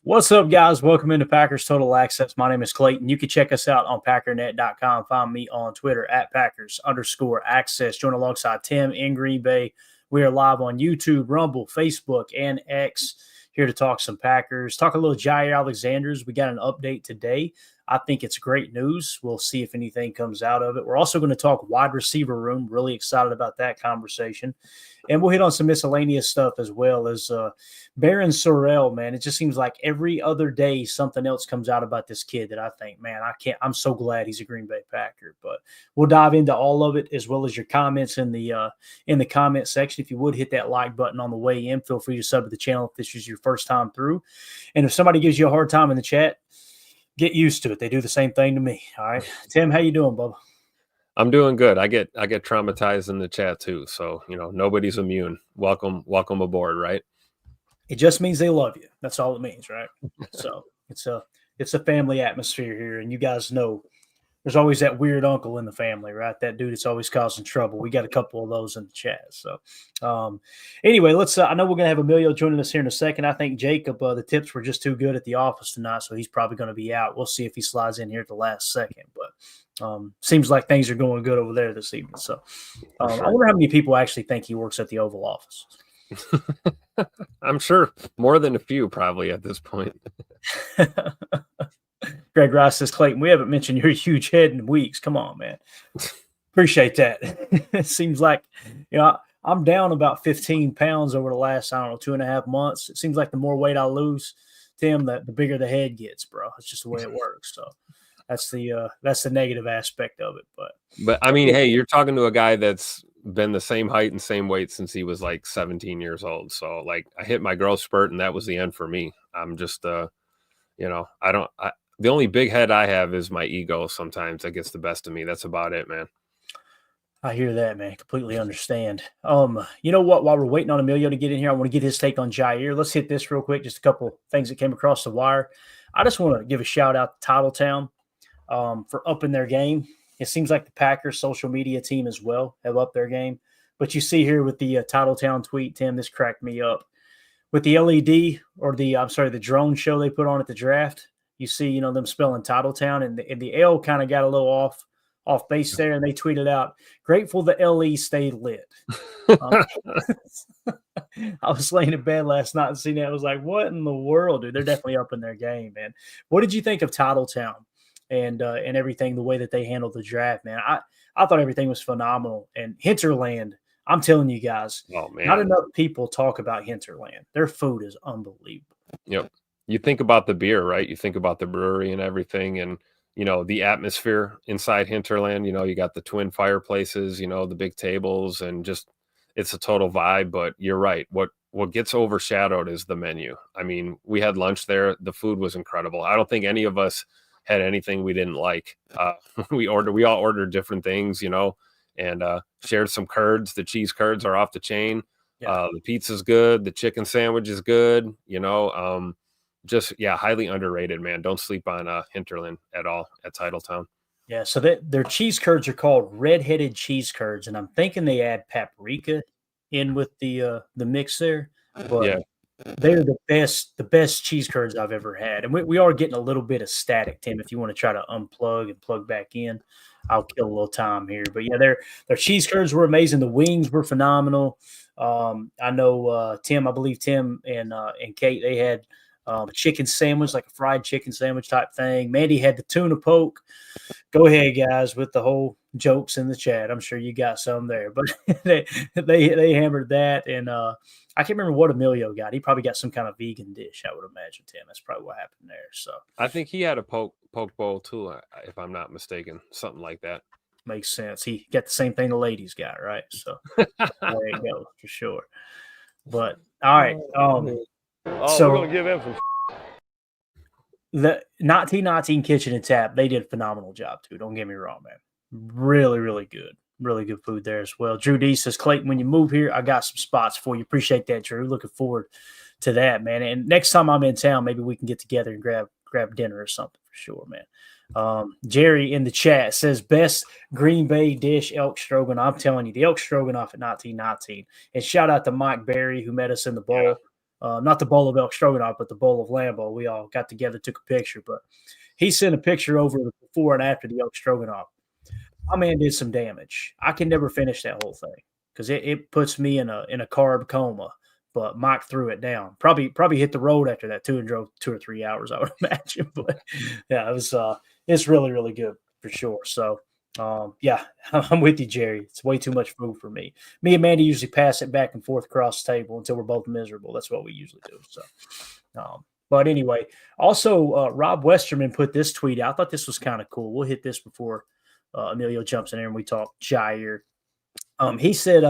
What's up, guys? Welcome into Packers Total Access. My name is Clayton. You can check us out on packernet.com. Find me on Twitter at Packers_access. Join alongside Tim in Green Bay. We are live on YouTube, Rumble, Facebook, and X. Here to talk some Packers. Talk a little Jaire Alexanders. We got an update today. I think it's great news. We'll see if anything comes out of it. We're also going to talk wide receiver room. Really excited about that conversation. And we'll hit on some miscellaneous stuff as well as Baron Sorrell, man. It just seems like every other day something else comes out about this kid that I think, man, I'm so glad he's a Green Bay Packer. But we'll dive into all of it as well as your comments in the comment section. If you would hit that like button on the way in, feel free to sub to the channel if this is your first time through. And if somebody gives you a hard time in the chat, get used to it. They do the same thing to me. All right. Tim, how you doing, Bubba? I'm doing good. I get traumatized in the chat too. So, nobody's immune. Welcome aboard, right? It just means they love you. That's all it means, right? So it's a family atmosphere here. And you guys know there's always that weird uncle in the family, right? That dude that's always causing trouble. We got a couple of those in the chat. So anyway, let's I know we're gonna have Emilio joining us here in a second. I think Jacob, the tips were just too good at the office tonight, so he's probably gonna be out. We'll see if he slides in here at the last second, but seems like things are going good over there this evening. So I wonder how many people actually think he works at the Oval Office. I'm sure more than a few probably at this point. Greg Rice says, Clayton, we haven't mentioned your huge head in weeks. Come on, man. Appreciate that. It seems like, I'm down about 15 pounds over the last, 2.5 months. It seems like the more weight I lose, Tim, the bigger the head gets, bro. It's just the way it works. So that's the negative aspect of it. But I mean, hey, you're talking to a guy that's been the same height and same weight since he was like 17 years old. So like I hit my growth spurt and that was the end for me. I'm just, the only big head I have is my ego. Sometimes that gets the best of me. That's about it, man. I hear that, man. Completely understand. You know what? While we're waiting on Emilio to get in here, I want to get his take on Jaire. Let's hit this real quick. Just a couple things that came across the wire. I just want to give a shout out to Titletown for upping their game. It seems like the Packers social media team as well have upped their game. But you see here with the Titletown tweet, Tim, this cracked me up. With the LED or the drone show they put on at the draft, you see, them spelling Titletown, and the L kind of got a little off base there, and they tweeted out, "Grateful the LE stayed lit." I was laying in bed last night and seeing that. I was like, what in the world, dude? They're definitely up in their game, man. What did you think of Titletown and everything, the way that they handled the draft, man? I thought everything was phenomenal. And Hinterland, I'm telling you guys, not enough people talk about Hinterland. Their food is unbelievable. Yep. You think about the beer, right? You think about the brewery and everything, and the atmosphere inside Hinterland. You got the twin fireplaces, the big tables, and just it's a total vibe. But you're right. What gets overshadowed is the menu. I mean, we had lunch there. The food was incredible. I don't think any of us had anything we didn't like. We all ordered different things, and shared some curds. The cheese curds are off the chain. Yeah. The pizza's good. The chicken sandwich is good. Highly underrated, man. Don't sleep on Hinterland at all at Titletown. Yeah, so their cheese curds are called red-headed cheese curds, and I'm thinking they add paprika in with the mix there. But yeah, they're the best cheese curds I've ever had. And we are getting a little bit of static, Tim. If you want to try to unplug and plug back in, I'll kill a little time here. But yeah, their cheese curds were amazing. The wings were phenomenal. I know Tim, I believe Tim and Kate, they had a chicken sandwich, like a fried chicken sandwich type thing. Mandy had the tuna poke. Go ahead, guys, with the whole jokes in the chat. I'm sure you got some there, but they hammered that. And I can't remember what Emilio got. He probably got some kind of vegan dish, I would imagine, Tim. That's probably what happened there. So I think he had a poke bowl too, if I'm not mistaken, something like that. Makes sense. He got the same thing the ladies got, right? So there you go, for sure. But all right. So we're gonna give him some. The 1919 Kitchen and Tap, they did a phenomenal job too. Don't get me wrong, man. Really, really good. Really good food there as well. Drew D says, Clayton, when you move here, I got some spots for you. Appreciate that, Drew. Looking forward to that, man. And next time I'm in town, maybe we can get together and grab dinner or something for sure, man. Jerry in the chat says, best Green Bay dish, elk stroganoff. I'm telling you, the elk stroganoff at 1919. And shout out to Mike Berry, who met us in the bowl. not the bowl of elk stroganoff, but the bowl of Lambo. We all got together, took a picture, but he sent a picture over the before and after the elk stroganoff. My man did some damage. I can never finish that whole thing because it puts me in a carb coma. But Mike threw it down. Probably hit the road after that too and drove 2 or 3 hours, I would imagine. But yeah, it's really, really good for sure. So yeah, I'm with you, Jerry. It's way too much food for me. Me and Mandy usually pass it back and forth across the table until we're both miserable. That's what we usually do. So but anyway, also Rob Westerman put this tweet out. I thought this was kind of cool. We'll hit this before Emilio jumps in there and we talk Jaire. He said,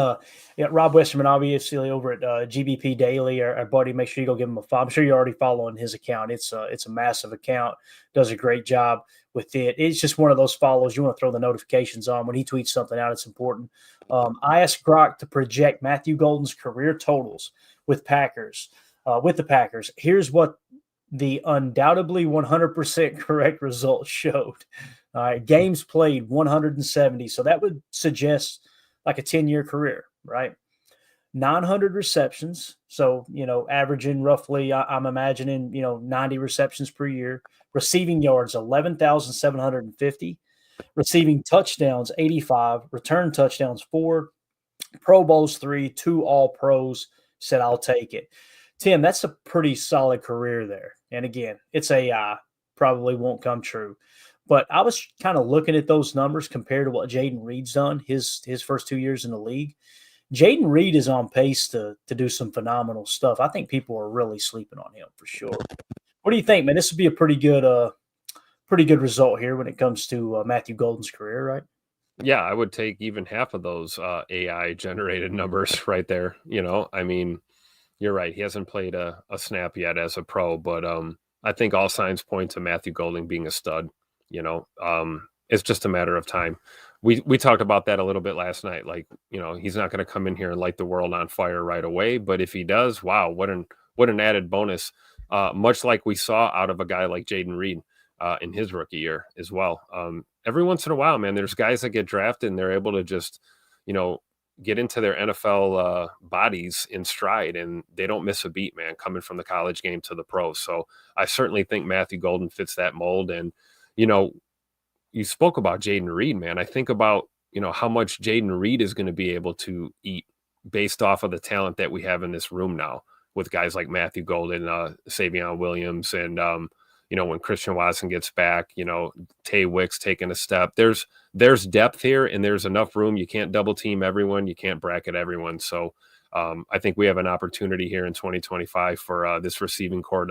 yeah, Rob Westerman, obviously over at GBP Daily, our buddy, make sure you go give him a follow. I'm sure you're already following his account. It's a massive account, does a great job with it. It's just one of those follows. You want to throw the notifications on. When he tweets something out, it's important. I asked Grok to project Matthew Golden's career totals with the Packers. Here's what the undoubtedly 100% correct result showed. All right, games played 170. So that would suggest like a 10-year career, right? 900 receptions. So, averaging roughly, I'm imagining, 90 receptions per year. Receiving yards, 11,750. Receiving touchdowns, 85. Return touchdowns, 4. Pro Bowls, 3. 2 All-Pros. Said, I'll take it. Tim, that's a pretty solid career there. And again, it's AI. Probably won't come true. But I was kind of looking at those numbers compared to what Jayden Reed's done his first 2 years in the league. Jayden Reed is on pace to do some phenomenal stuff. I think people are really sleeping on him for sure. What do you think, man? This would be a pretty good result here when it comes to Matthew Golden's career, right? Yeah, I would take even half of those AI generated numbers right there. I mean, you're right. He hasn't played a snap yet as a pro, but I think all signs point to Matthew Golden being a stud. It's just a matter of time. We talked about that a little bit last night. Like, he's not going to come in here and light the world on fire right away. But if he does, wow, what an added bonus. Much like we saw out of a guy like Jayden Reed in his rookie year as well. Every once in a while, man, there's guys that get drafted and they're able to just, get into their NFL bodies in stride, and they don't miss a beat, man, coming from the college game to the pros. So I certainly think Matthew Golden fits that mold. And you spoke about Jayden Reed, man. I think about, how much Jayden Reed is going to be able to eat based off of the talent that we have in this room now with guys like Matthew Golden, Savion Williams, and, when Christian Watson gets back, Tay Wicks taking a step. There's depth here, and there's enough room. You can't double team everyone. You can't bracket everyone. So I think we have an opportunity here in 2025 for this receiving core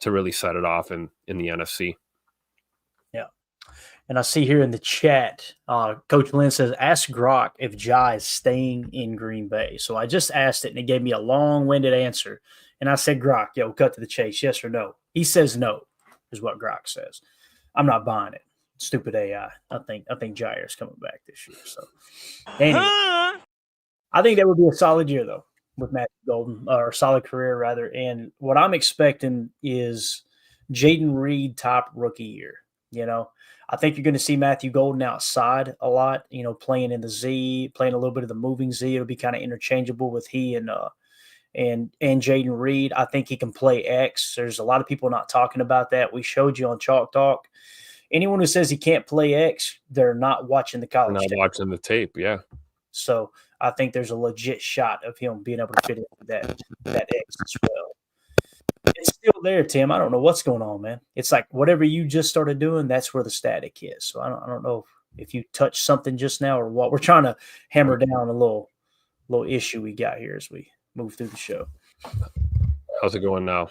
to really set it off in the NFC. And I see here in the chat, Coach Lynn says, ask Grok if Jai is staying in Green Bay. So I just asked it, and it gave me a long-winded answer. And I said, Grok, cut to the chase, yes or no? He says no, is what Grok says. I'm not buying it. Stupid AI. I think Jaire is coming back this year. So anyway, I think that would be a solid year, though, with Matthew Golden, or solid career, rather. And what I'm expecting is Jayden Reed top rookie year, I think you're going to see Matthew Golden outside a lot, playing in the Z, playing a little bit of the moving Z. It'll be kind of interchangeable with he and Jayden Reed. I think he can play X. There's a lot of people not talking about that. We showed you on Chalk Talk. Anyone who says he can't play X, they're not watching the college tape. Not watching the tape, yeah. So I think there's a legit shot of him being able to fit into that X as well. It's still there, Tim. I don't know what's going on, man. It's like whatever you just started doing, that's where the static is. So I don't know if you touched something just now or what. We're trying to hammer down a little issue we got here as we move through the show. How's it going now?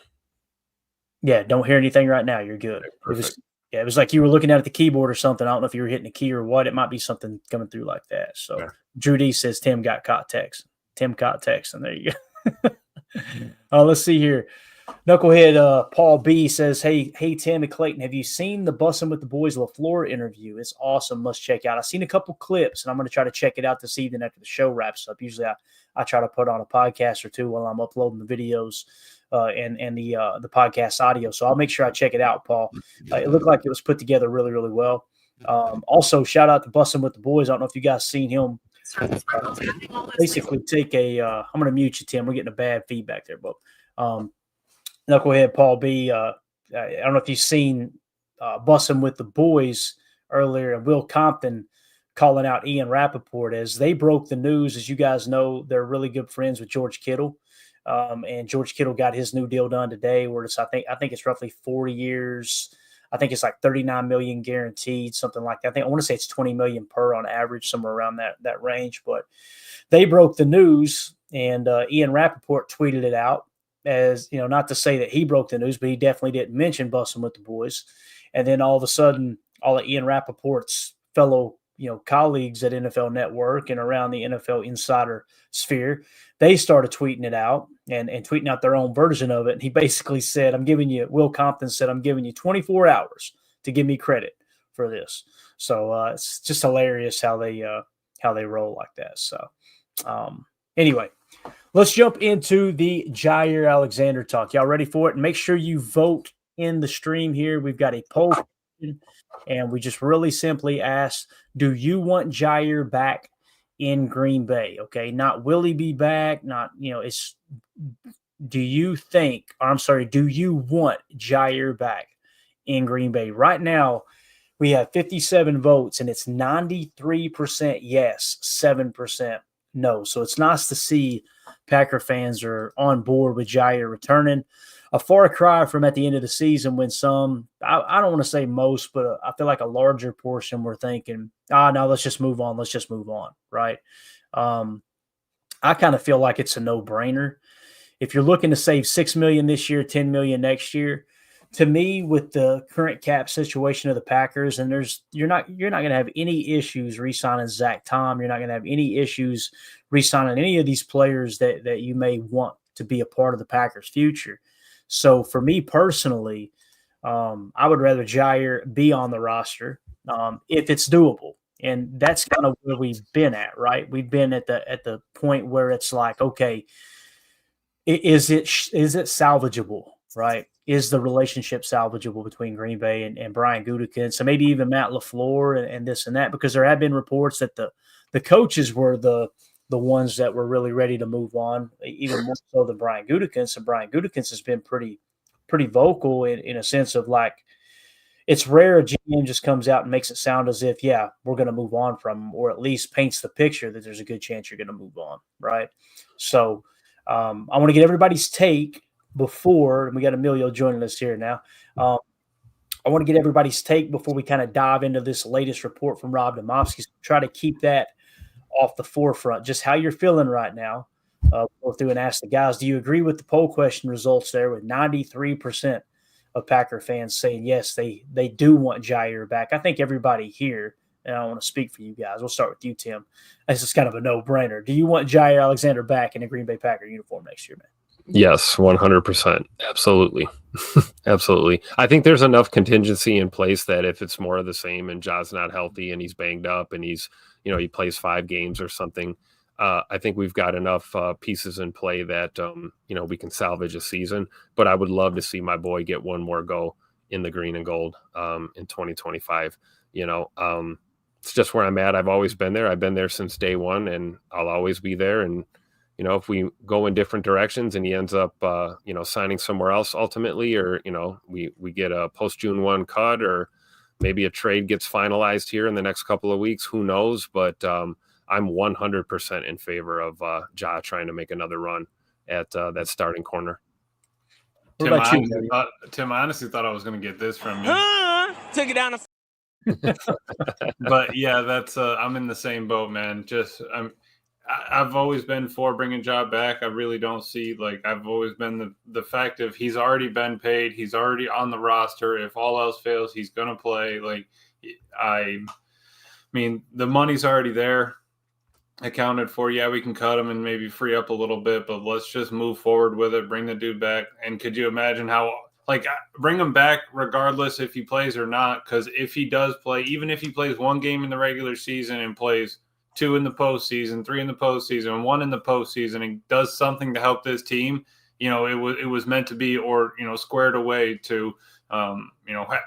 Yeah, don't hear anything right now. You're good. It was like you were looking at the keyboard or something. I don't know if you were hitting a key or what. It might be something coming through like that. So yeah. Drew D says Tim got caught text. Tim caught text, and there you go. Let's see here. Knucklehead Paul B says, hey Tim and Clayton, have you seen the Bussin' with the Boys LaFleur interview? It's awesome. Must check out. I've seen a couple clips, and I'm going to try to check it out this evening after the show wraps up. Usually I try to put on a podcast or two while I'm uploading the videos and the podcast audio. So I'll make sure I check it out, Paul. It looked like it was put together really, really well. Also, shout out to Bussin' with the Boys. I don't know if you guys seen him basically take I'm going to mute you, Tim. We're getting a bad feedback there, but Knucklehead Paul B. I don't know if you've seen Bussin' with the Boys earlier, and Will Compton calling out Ian Rappaport as they broke the news. As you guys know, they're really good friends with George Kittle. And George Kittle got his new deal done today, where it's I think it's roughly 40 years. I think it's like 39 million guaranteed, something like that. I want to say it's 20 million per on average, somewhere around that range. But they broke the news, and Ian Rappaport tweeted it out as, not to say that he broke the news, but he definitely didn't mention Bussin' with the Boys. And then all of a sudden, all of Ian Rappaport's fellow colleagues at NFL Network and around the NFL insider sphere, they started tweeting it out and tweeting out their own version of it. And he basically said, Will Compton said, I'm giving you 24 hours to give me credit for this. So it's just hilarious how they roll like that. So anyway, let's jump into the Jaire Alexander talk. Y'all ready for it? And make sure you vote in the stream here. We've got a poll question, and we just really simply ask, do you want Jaire back in Green Bay? Okay, not will he be back? Not, it's do you want Jaire back in Green Bay? Right now, we have 57 votes, and it's 93% yes, 7% no. So it's nice to see Packer fans are on board with Jaire returning. A far cry from at the end of the season when some, I don't want to say most, but I feel like a larger portion were thinking, no, let's just move on. Let's just move on, right? I kind of feel like it's a no-brainer. If you're looking to save $6 million this year, $10 million next year, to me, with the current cap situation of the Packers, and you're not going to have any issues re-signing Zach Tom. You're not going to have any issues re-signing any of these players that you may want to be a part of the Packers' future. So for me personally, I would rather Jaire be on the roster if it's doable. And that's kind of where we've been at, right? We've been at the point where it's like, okay, is it salvageable, right? Is the relationship salvageable between Green Bay and Brian Gutekunst, so maybe even Matt LaFleur and this and that? Because there have been reports that the coaches were the ones that were really ready to move on, even more so than Brian Gutekunst. And Brian Gutekunst has been pretty vocal in a sense of like, it's rare a GM just comes out and makes it sound as if, yeah, we're going to move on from him, or at least paints the picture that there's a good chance you're going to move on, right? So I want to get everybody's take before, and we got Emilio joining us here now. I want to get everybody's take before we kind of dive into this latest report from Rob Domofsky. So try to keep that off the forefront, just how you're feeling right now. We'll go through and ask the guys, do you agree with the poll question results there with 93% of Packer fans saying yes, they do want Jaire back? I think everybody here, and I want to speak for you guys. We'll start with you, Tim. This is kind of a no-brainer. Do you want Jaire Alexander back in a Green Bay Packer uniform next year, man? Yes, 100%. Absolutely. Absolutely. I think there's enough contingency in place that if it's more of the same and Ja's not healthy and he's banged up and he's, he plays 5 games or something, I think we've got enough pieces in play that, we can salvage a season. But I would love to see my boy get one more go in the green and gold in 2025. It's just where I'm at. I've always been there. I've been there since day one, and I'll always be there. And if we go in different directions and he ends up, signing somewhere else ultimately, or, we get a post-June 1 cut, or maybe a trade gets finalized here in the next couple of weeks, who knows? But I'm 100% in favor of Ja trying to make another run at that starting corner. Tim, I honestly thought I was going to get this from you. Took it down a But yeah, that's I'm in the same boat, man. I've always been for bringing Ja back. I really don't see, I've always been the fact of he's already been paid. He's already on the roster. If all else fails, he's going to play. I mean, the money's already there, accounted for. Yeah, we can cut him and maybe free up a little bit, but let's just move forward with it. Bring the dude back. And could you imagine how, bring him back regardless if he plays or not? Because if he does play, even if he plays 1 game in the regular season and plays 2 in the postseason, 3 in the postseason, and 1 in the postseason, and does something to help this team, it was meant to be, or squared away to,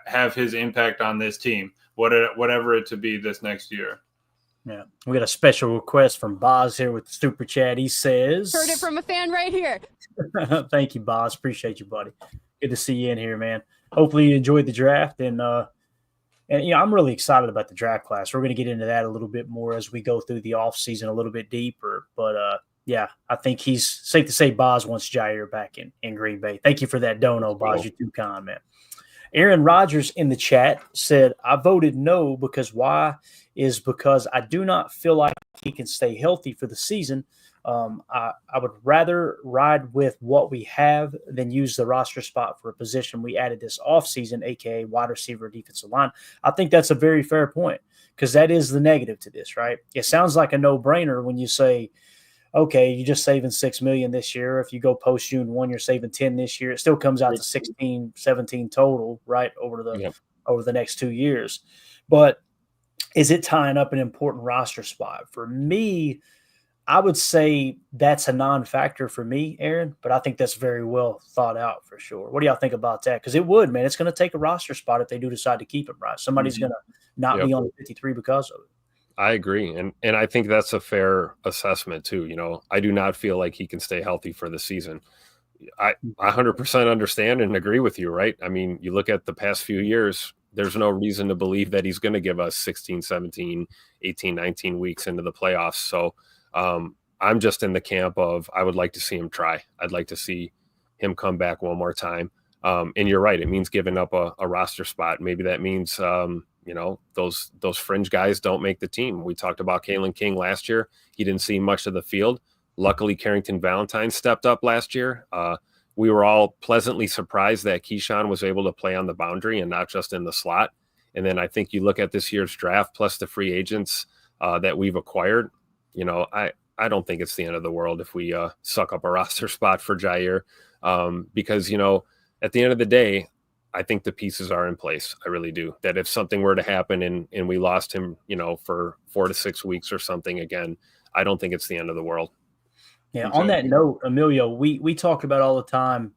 have his impact on this team, whatever it to be this next year. Yeah, we got a special request from Boz here with the super chat. He says, "Heard it from a fan right here." Thank you, Boz. Appreciate you, buddy. Good to see you in here, man. Hopefully you enjoyed the draft, and I'm really excited about the draft class. We're going to get into that a little bit more as we go through the offseason a little bit deeper. But yeah, I think he's safe to say Boz wants Jaire back in Green Bay. Thank you for that dono, Boz. You're too kind, man. Aaron Rodgers in the chat said, I voted no because I do not feel like he can stay healthy for the season. I would rather ride with what we have than use the roster spot for a position we added this offseason, aka wide receiver, defensive line. I think that's a very fair point because that is the negative to this, right? It sounds like a no-brainer when you say, okay, you're just saving $6 million this year. If you go post June 1, you're saving 10 this year. It still comes out to 16, 17 total, right, over the next 2 years. But is it tying up an important roster spot? For me, I would say that's a non-factor for me, Aaron, but I think that's very well thought out for sure. What do y'all think about that? Because it would, man. It's going to take a roster spot if they do decide to keep him, right? Somebody's going to not be on the 53 because of it. I agree. And I think that's a fair assessment too. You know, I do not feel like he can stay healthy for the season. I 100% understand and agree with you, right? I mean, you look at the past few years, there's no reason to believe that he's going to give us 16, 17, 18, 19 weeks into the playoffs. So I'm just in the camp of I would like to see him try. I'd like to see him come back one more time. And you're right. It means giving up a roster spot. Maybe that means those fringe guys don't make the team. We talked about Kalen King last year. He didn't see much of the field. Luckily, Carrington Valentine stepped up last year. We were all pleasantly surprised that Keyshawn was able to play on the boundary and not just in the slot. And then I think you look at this year's draft plus the free agents that we've acquired. You know, I don't think it's the end of the world if we suck up a roster spot for Jaire because, you know, at the end of the day, I think the pieces are in place. I really do. That if something were to happen and we lost him, you know, for 4 to 6 weeks or something again, I don't think it's the end of the world. Yeah. On that note, Emilio, we talk about all the time,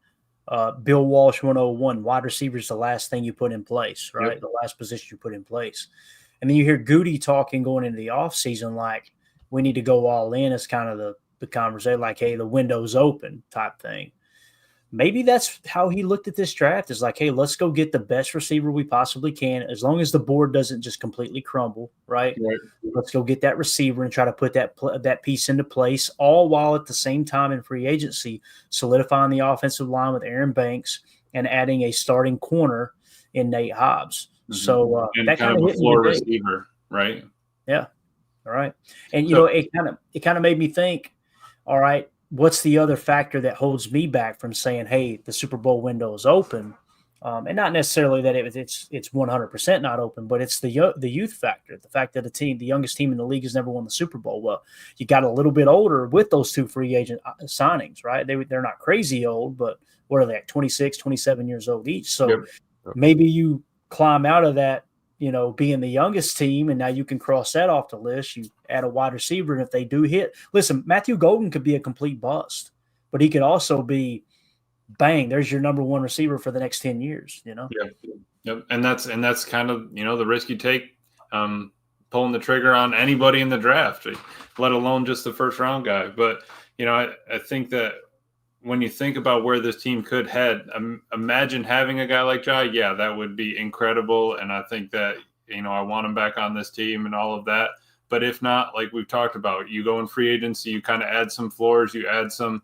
Bill Walsh 101, wide receiver is the last thing you put in place, right? Yep. The last position you put in place. And then you hear Goody talking going into the offseason like we need to go all in as kind of the conversation, like, hey, the window's open type thing. Maybe that's how he looked at this draft is like, hey, let's go get the best receiver we possibly can. As long as the board doesn't just completely crumble, right? Let's go get that receiver and try to put that piece into place, all while at the same time in free agency, solidifying the offensive line with Aaron Banks and adding a starting corner in Nate Hobbs. Mm-hmm. So and that kind of a floor receiver, right? Yeah. All right. And, you know, it kind of made me think, all right, what's the other factor that holds me back from saying, hey, the Super Bowl window is open? And not necessarily that it's 100% not open, but it's the youth factor, the fact that the youngest team in the league has never won the Super Bowl. Well, you got a little bit older with those 2 free agent signings, right? They're not crazy old, but what are they, 26, 27 years old each? So maybe you climb out of that, you know, being the youngest team, and now you can cross that off the list. You add a wide receiver, and if they do hit, listen, Matthew Golden could be a complete bust, but he could also be, bang, there's your number 1 receiver for the next 10 years, you know? Yep. And that's kind of, you know, the risk you take pulling the trigger on anybody in the draft, let alone just the first round guy. But, you know, I think that when you think about where this team could head, imagine having a guy like Jai. Yeah, that would be incredible. And I think that, you know, I want him back on this team and all of that. But if not, like we've talked about, you go in free agency, you kind of add some floors, you add some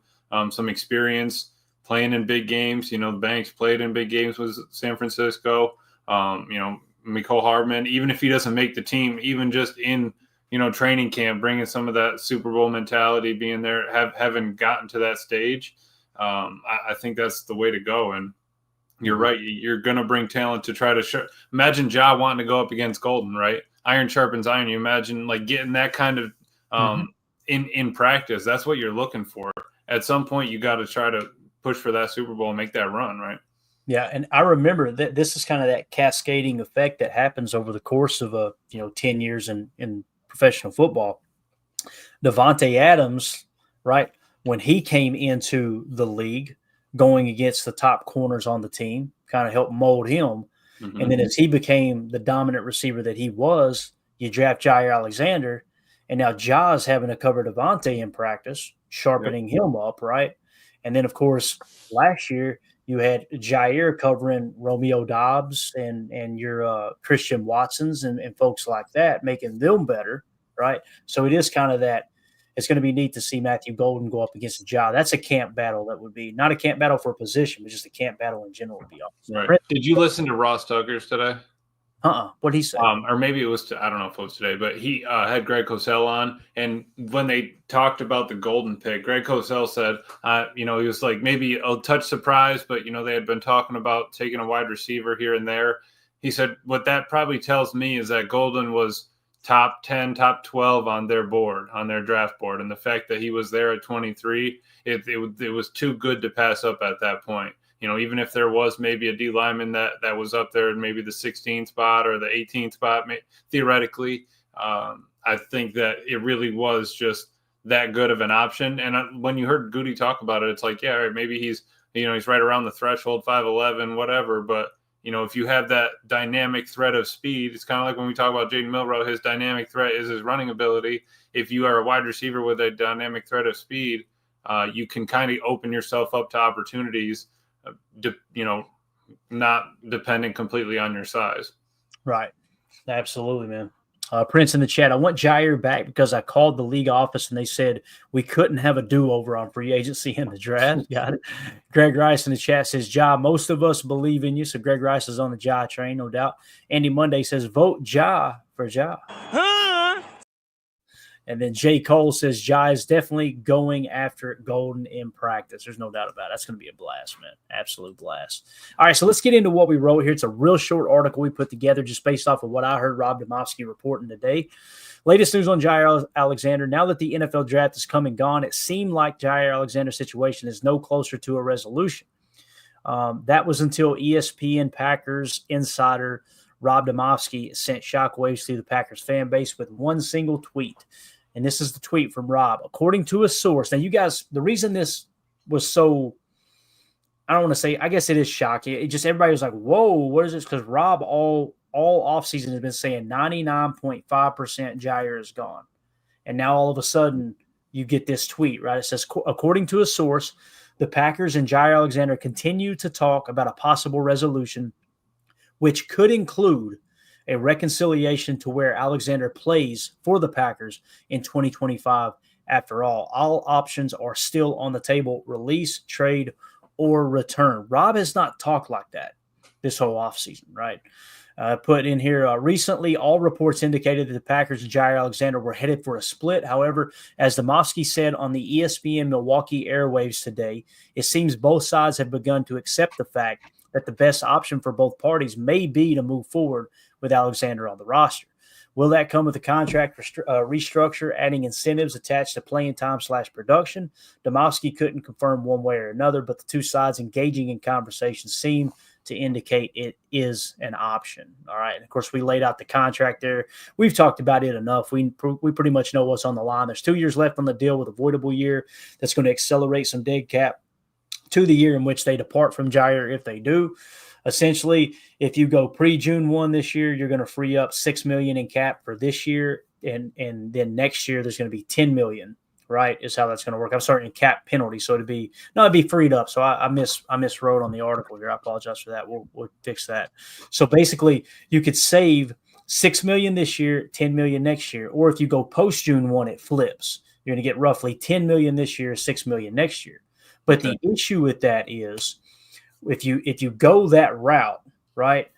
experience playing in big games. You know, the Banks played in big games with San Francisco. You know, Mecole Hardman, even if he doesn't make the team, even just in, you know, training camp, bringing some of that Super Bowl mentality, being there, having gotten to that stage. I think that's the way to go. And you're right. You're going to bring talent to try to imagine Ja wanting to go up against Golden, right? Iron sharpens iron. You imagine like getting that kind of in practice. That's what you're looking for. At some point, you got to try to push for that Super Bowl and make that run, right? Yeah, and I remember that this is kind of that cascading effect that happens over the course of 10 years in professional football. Devontae Adams, right? When he came into the league, going against the top corners on the team, kind of helped mold him. Mm-hmm. And then as he became the dominant receiver that he was, you draft Jaire Alexander, And now Ja's having to cover Devontae in practice, sharpening him up, right? And then, of course, last year you had Jaire covering Romeo Dobbs and your Christian Watsons and folks like that, making them better, right? So it is kind of that. It's going to be neat to see Matthew Golden go up against Ja. That's a camp battle. That would be not a camp battle for a position, but just a camp battle in general would be awesome. Right. Did you listen to Ross Tucker's today? What'd he say? Or maybe it was, I don't know if it was today, but he had Greg Cosell on. And when they talked about the Golden pick, Greg Cosell said, he was like maybe a touch surprised, but, they had been talking about taking a wide receiver here and there. He said, what that probably tells me is that Golden was top 10, top 12 on their board, on their draft board. And the fact that he was there at 23, it was too good to pass up at that point. Even if there was maybe a D lineman that was up there, maybe the 16th spot or the 18th spot, theoretically, I think that it really was just that good of an option. And when you heard Goody talk about it, it's like, yeah, maybe he's right around the threshold, 5'11", whatever. But, if you have that dynamic threat of speed, it's kind of like when we talk about Jaden Milroe, his dynamic threat is his running ability. If you are a wide receiver with a dynamic threat of speed, you can kind of open yourself up to opportunities, not dependent completely on your size. Right. Absolutely, man. Prince in the chat, I want Jaire back because I called the league office and they said we couldn't have a do-over on free agency in the draft. Got it. Greg Rice in the chat says, Ja, most of us believe in you. So Greg Rice is on the Ja train, no doubt. Andy Monday says, vote Ja for Ja. And then Jay Cole says, Ja is definitely going after Golden in practice. There's no doubt about it. That's going to be a blast, man. Absolute blast. All right, so let's get into what we wrote here. It's a real short article we put together just based off of what I heard Rob Demovsky reporting today. Latest news on Jaire Alexander. Now that the NFL draft is come and gone, it seemed like Jaire Alexander's situation is no closer to a resolution. That was until ESPN Packers insider Rob Demovsky sent shockwaves through the Packers fan base with one single tweet. And this is the tweet from Rob. According to a source, now you guys, the reason this was so, I don't want to say, I guess it is shocking. It just, everybody was like, whoa, what is this? Because Rob all offseason has been saying 99.5% Jaire is gone. And now all of a sudden you get this tweet, right? It says, according to a source, the Packers and Jaire Alexander continue to talk about a possible resolution, which could include a reconciliation to where Alexander plays for the Packers in 2025. After all options are still on the table: release, trade, or return. Rob has not talked like that this whole offseason, right? Put in here, recently, all reports indicated that the Packers and Jaire Alexander were headed for a split. However, as Demovsky said on the ESPN Milwaukee airwaves today, it seems both sides have begun to accept the fact that the best option for both parties may be to move forward with Alexander on the roster. Will that come with a contract restructure, adding incentives attached to playing time / production? Demovsky couldn't confirm one way or another, but the two sides engaging in conversations seem to indicate it is an option. All right. And of course, we laid out the contract there. We've talked about it enough. We pretty much know what's on the line. There's 2 years left on the deal with a voidable year that's going to accelerate some dead cap to the year in which they depart from Jaire if they do. Essentially, if you go pre-June 1 this year, you're going to free up $6 million in cap for this year, and then next year there's going to be $10 million, right, is how that's going to work. I'm starting cap penalty, so it'd be freed up. So I miswrote on the article here. I apologize for that. We'll fix that. So basically, you could save $6 million this year, $10 million next year, or if you go post-June 1, it flips. You're going to get roughly $10 million this year, $6 million next year. But the issue with that is, if you go that route, right,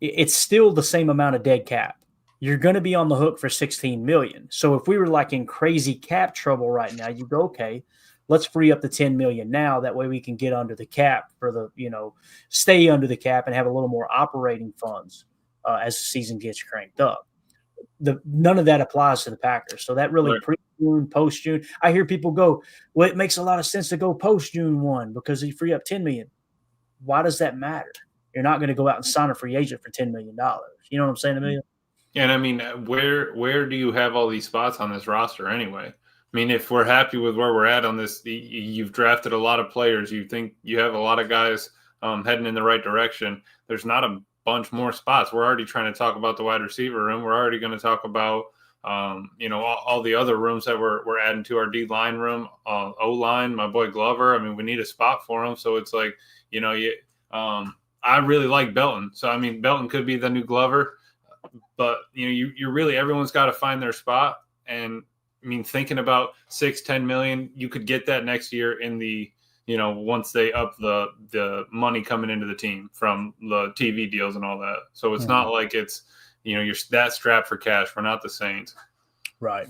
it's still the same amount of dead cap. You're going to be on the hook for $16 million. So if we were like in crazy cap trouble right now, you go, okay, let's free up the $10 million now. That way we can get under the cap for the, stay under the cap and have a little more operating funds as the season gets cranked up. None of that applies to the Packers. So that really pre-June, post-June. I hear people go, well, it makes a lot of sense to go post-June 1 because you free up $10 million. Why does that matter? You're not going to go out and sign a free agent for $10 million. You know what I'm saying, Amelia? And I mean, where do you have all these spots on this roster anyway? I mean, if we're happy with where we're at on this, you've drafted a lot of players. You think you have a lot of guys heading in the right direction. There's not a bunch more spots. We're already trying to talk about the wide receiver room. We're already going to talk about all the other rooms that we're adding to our D line room, O line, my boy Glover. I mean, we need a spot for him. So it's like, I really like Belton. So, I mean, Belton could be the new Glover, but you really, everyone's got to find their spot. And I mean, thinking about 6-10 million, you could get that next year in the, once they up the money coming into the team from the TV deals and all that. So it's not like it's, you're that strapped for cash. We're not the Saints. Right.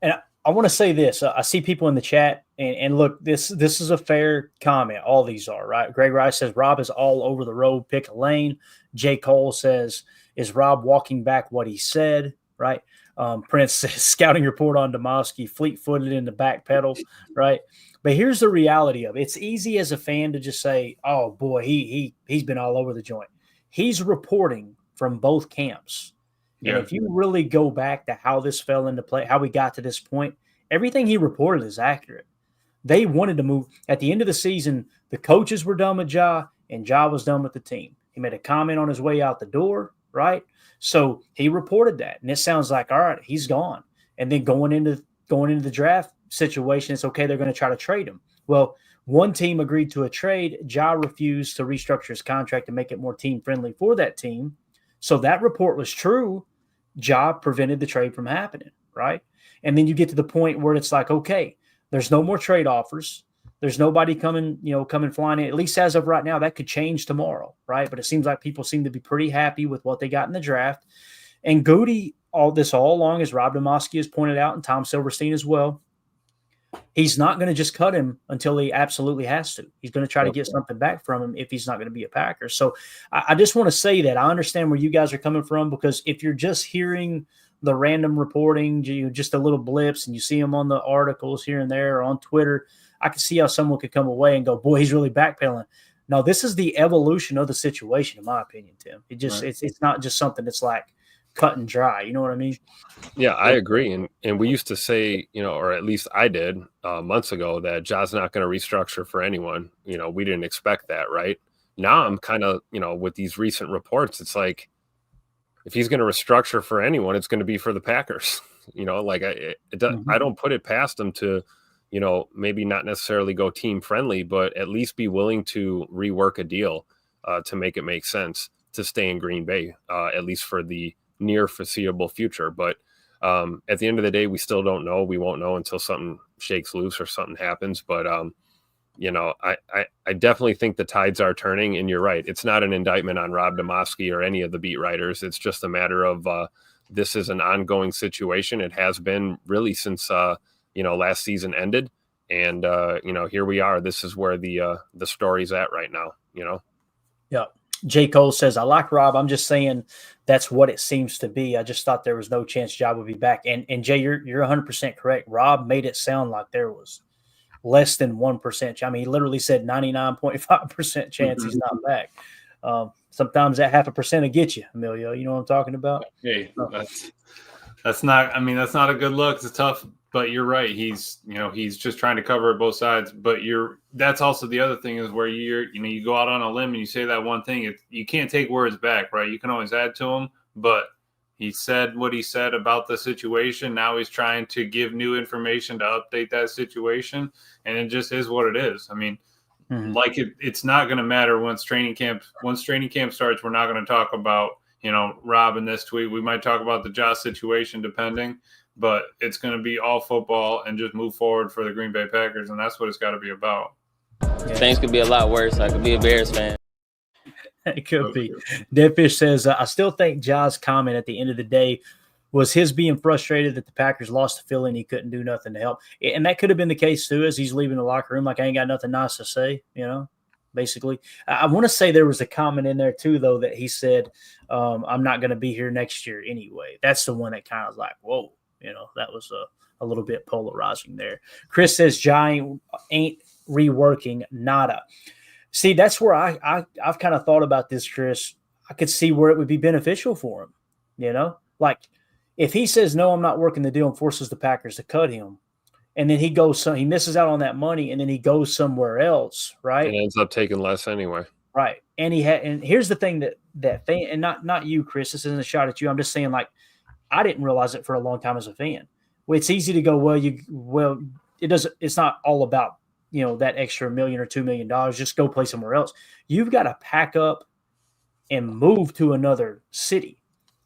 And I want to say this. I see people in the chat, and look, this is a fair comment. All these are, right? Greg Rice says, Rob is all over the road. Pick a lane. J. Cole says, is Rob walking back what he said, right? Prince says, scouting report on Demoski, fleet-footed in the back pedal, right? But here's the reality of it. It's easy as a fan to just say, oh, boy, he's been all over the joint. He's reporting from both camps. Yeah. And if you really go back to how this fell into play, how we got to this point, everything he reported is accurate. They wanted to move. At the end of the season, the coaches were done with Ja, and Ja was done with the team. He made a comment on his way out the door, right? So he reported that, and it sounds like, all right, he's gone. And then going into the draft situation, it's okay, they're going to try to trade him. Well, one team agreed to a trade. Ja refused to restructure his contract to make it more team-friendly for that team. So that report was true. Ja prevented the trade from happening, right? And then you get to the point where it's like, okay, there's no more trade offers. There's nobody coming flying in. At least as of right now, that could change tomorrow, right? But it seems like people seem to be pretty happy with what they got in the draft. And Goody, all along, as Rob Demoski has pointed out, and Tom Silverstein as well, he's not going to just cut him until he absolutely has to. He's going to try to get something back from him if he's not going to be a Packer. So I just want to say that I understand where you guys are coming from, because if you're just hearing the random reporting, just a little blips, and you see them on the articles here and there or on Twitter, I can see how someone could come away and go, boy, he's really backpedaling. No, this is the evolution of the situation, in my opinion, Tim. It's not just something that's like cut and dry. You know what I mean? Yeah, I agree. And we used to say, or at least I did months ago, that Ja's not going to restructure for anyone. We didn't expect that, right? Now I'm kind of, with these recent reports, it's like, if he's going to restructure for anyone, it's going to be for the Packers. I don't put it past him to, maybe not necessarily go team friendly, but at least be willing to rework a deal to make it make sense to stay in Green Bay, at least for the near foreseeable future. But at the end of the day, we still don't know. We won't know until something shakes loose or something happens. But, I definitely think the tides are turning, and you're right. It's not an indictment on Rob Demoski or any of the beat writers. It's just a matter of this is an ongoing situation. It has been really since, last season ended. And, here we are. This is where the story's at right now, Yeah. J. Cole says, I like Rob. I'm just saying that's what it seems to be. I just thought there was no chance Ja would be back. And Jay, you're 100% correct. Rob made it sound like there was less than 1%. I mean, he literally said 99.5% chance he's not back. Sometimes that 0.5% will get you, Emilio. You know what I'm talking about? Hey, that's not a good look. It's tough, but you're right. He's just trying to cover both sides. But that's also the other thing is where you go out on a limb and you say that one thing. You can't take words back, right? You can always add to them, but he said what he said about the situation. Now he's trying to give new information to update that situation, and it just is what it is. I mean, it's not going to matter once training camp starts. We're not going to talk about Rob in this tweet. We might talk about the Josh situation depending, but it's going to be all football and just move forward for the Green Bay Packers, and that's what it's got to be about. Things could be a lot worse. I could be a Bears fan. It could be. Deadfish says, I still think Ja's comment at the end of the day was his being frustrated that the Packers lost the feeling he couldn't do nothing to help. And that could have been the case, too, as he's leaving the locker room like, I ain't got nothing nice to say, basically. I want to say there was a comment in there, too, though, that he said, I'm not going to be here next year anyway. That's the one that kind of was like, whoa, that was a little bit polarizing there. Chris says, Ja ain't reworking nada. See, that's where I've kind of thought about this, Chris. I could see where it would be beneficial for him, like if he says, no, I'm not working the deal and forces the Packers to cut him, and then he misses out on that money, and then he goes somewhere else, right? And ends up taking less anyway. Right. And and here's the thing that fan, and not you, Chris, this isn't a shot at you. I'm just saying, like, I didn't realize it for a long time as a fan. It's easy to go, it doesn't. It's not all about that extra $1 million or $2 million. Just go play somewhere else. You've got to pack up and move to another city,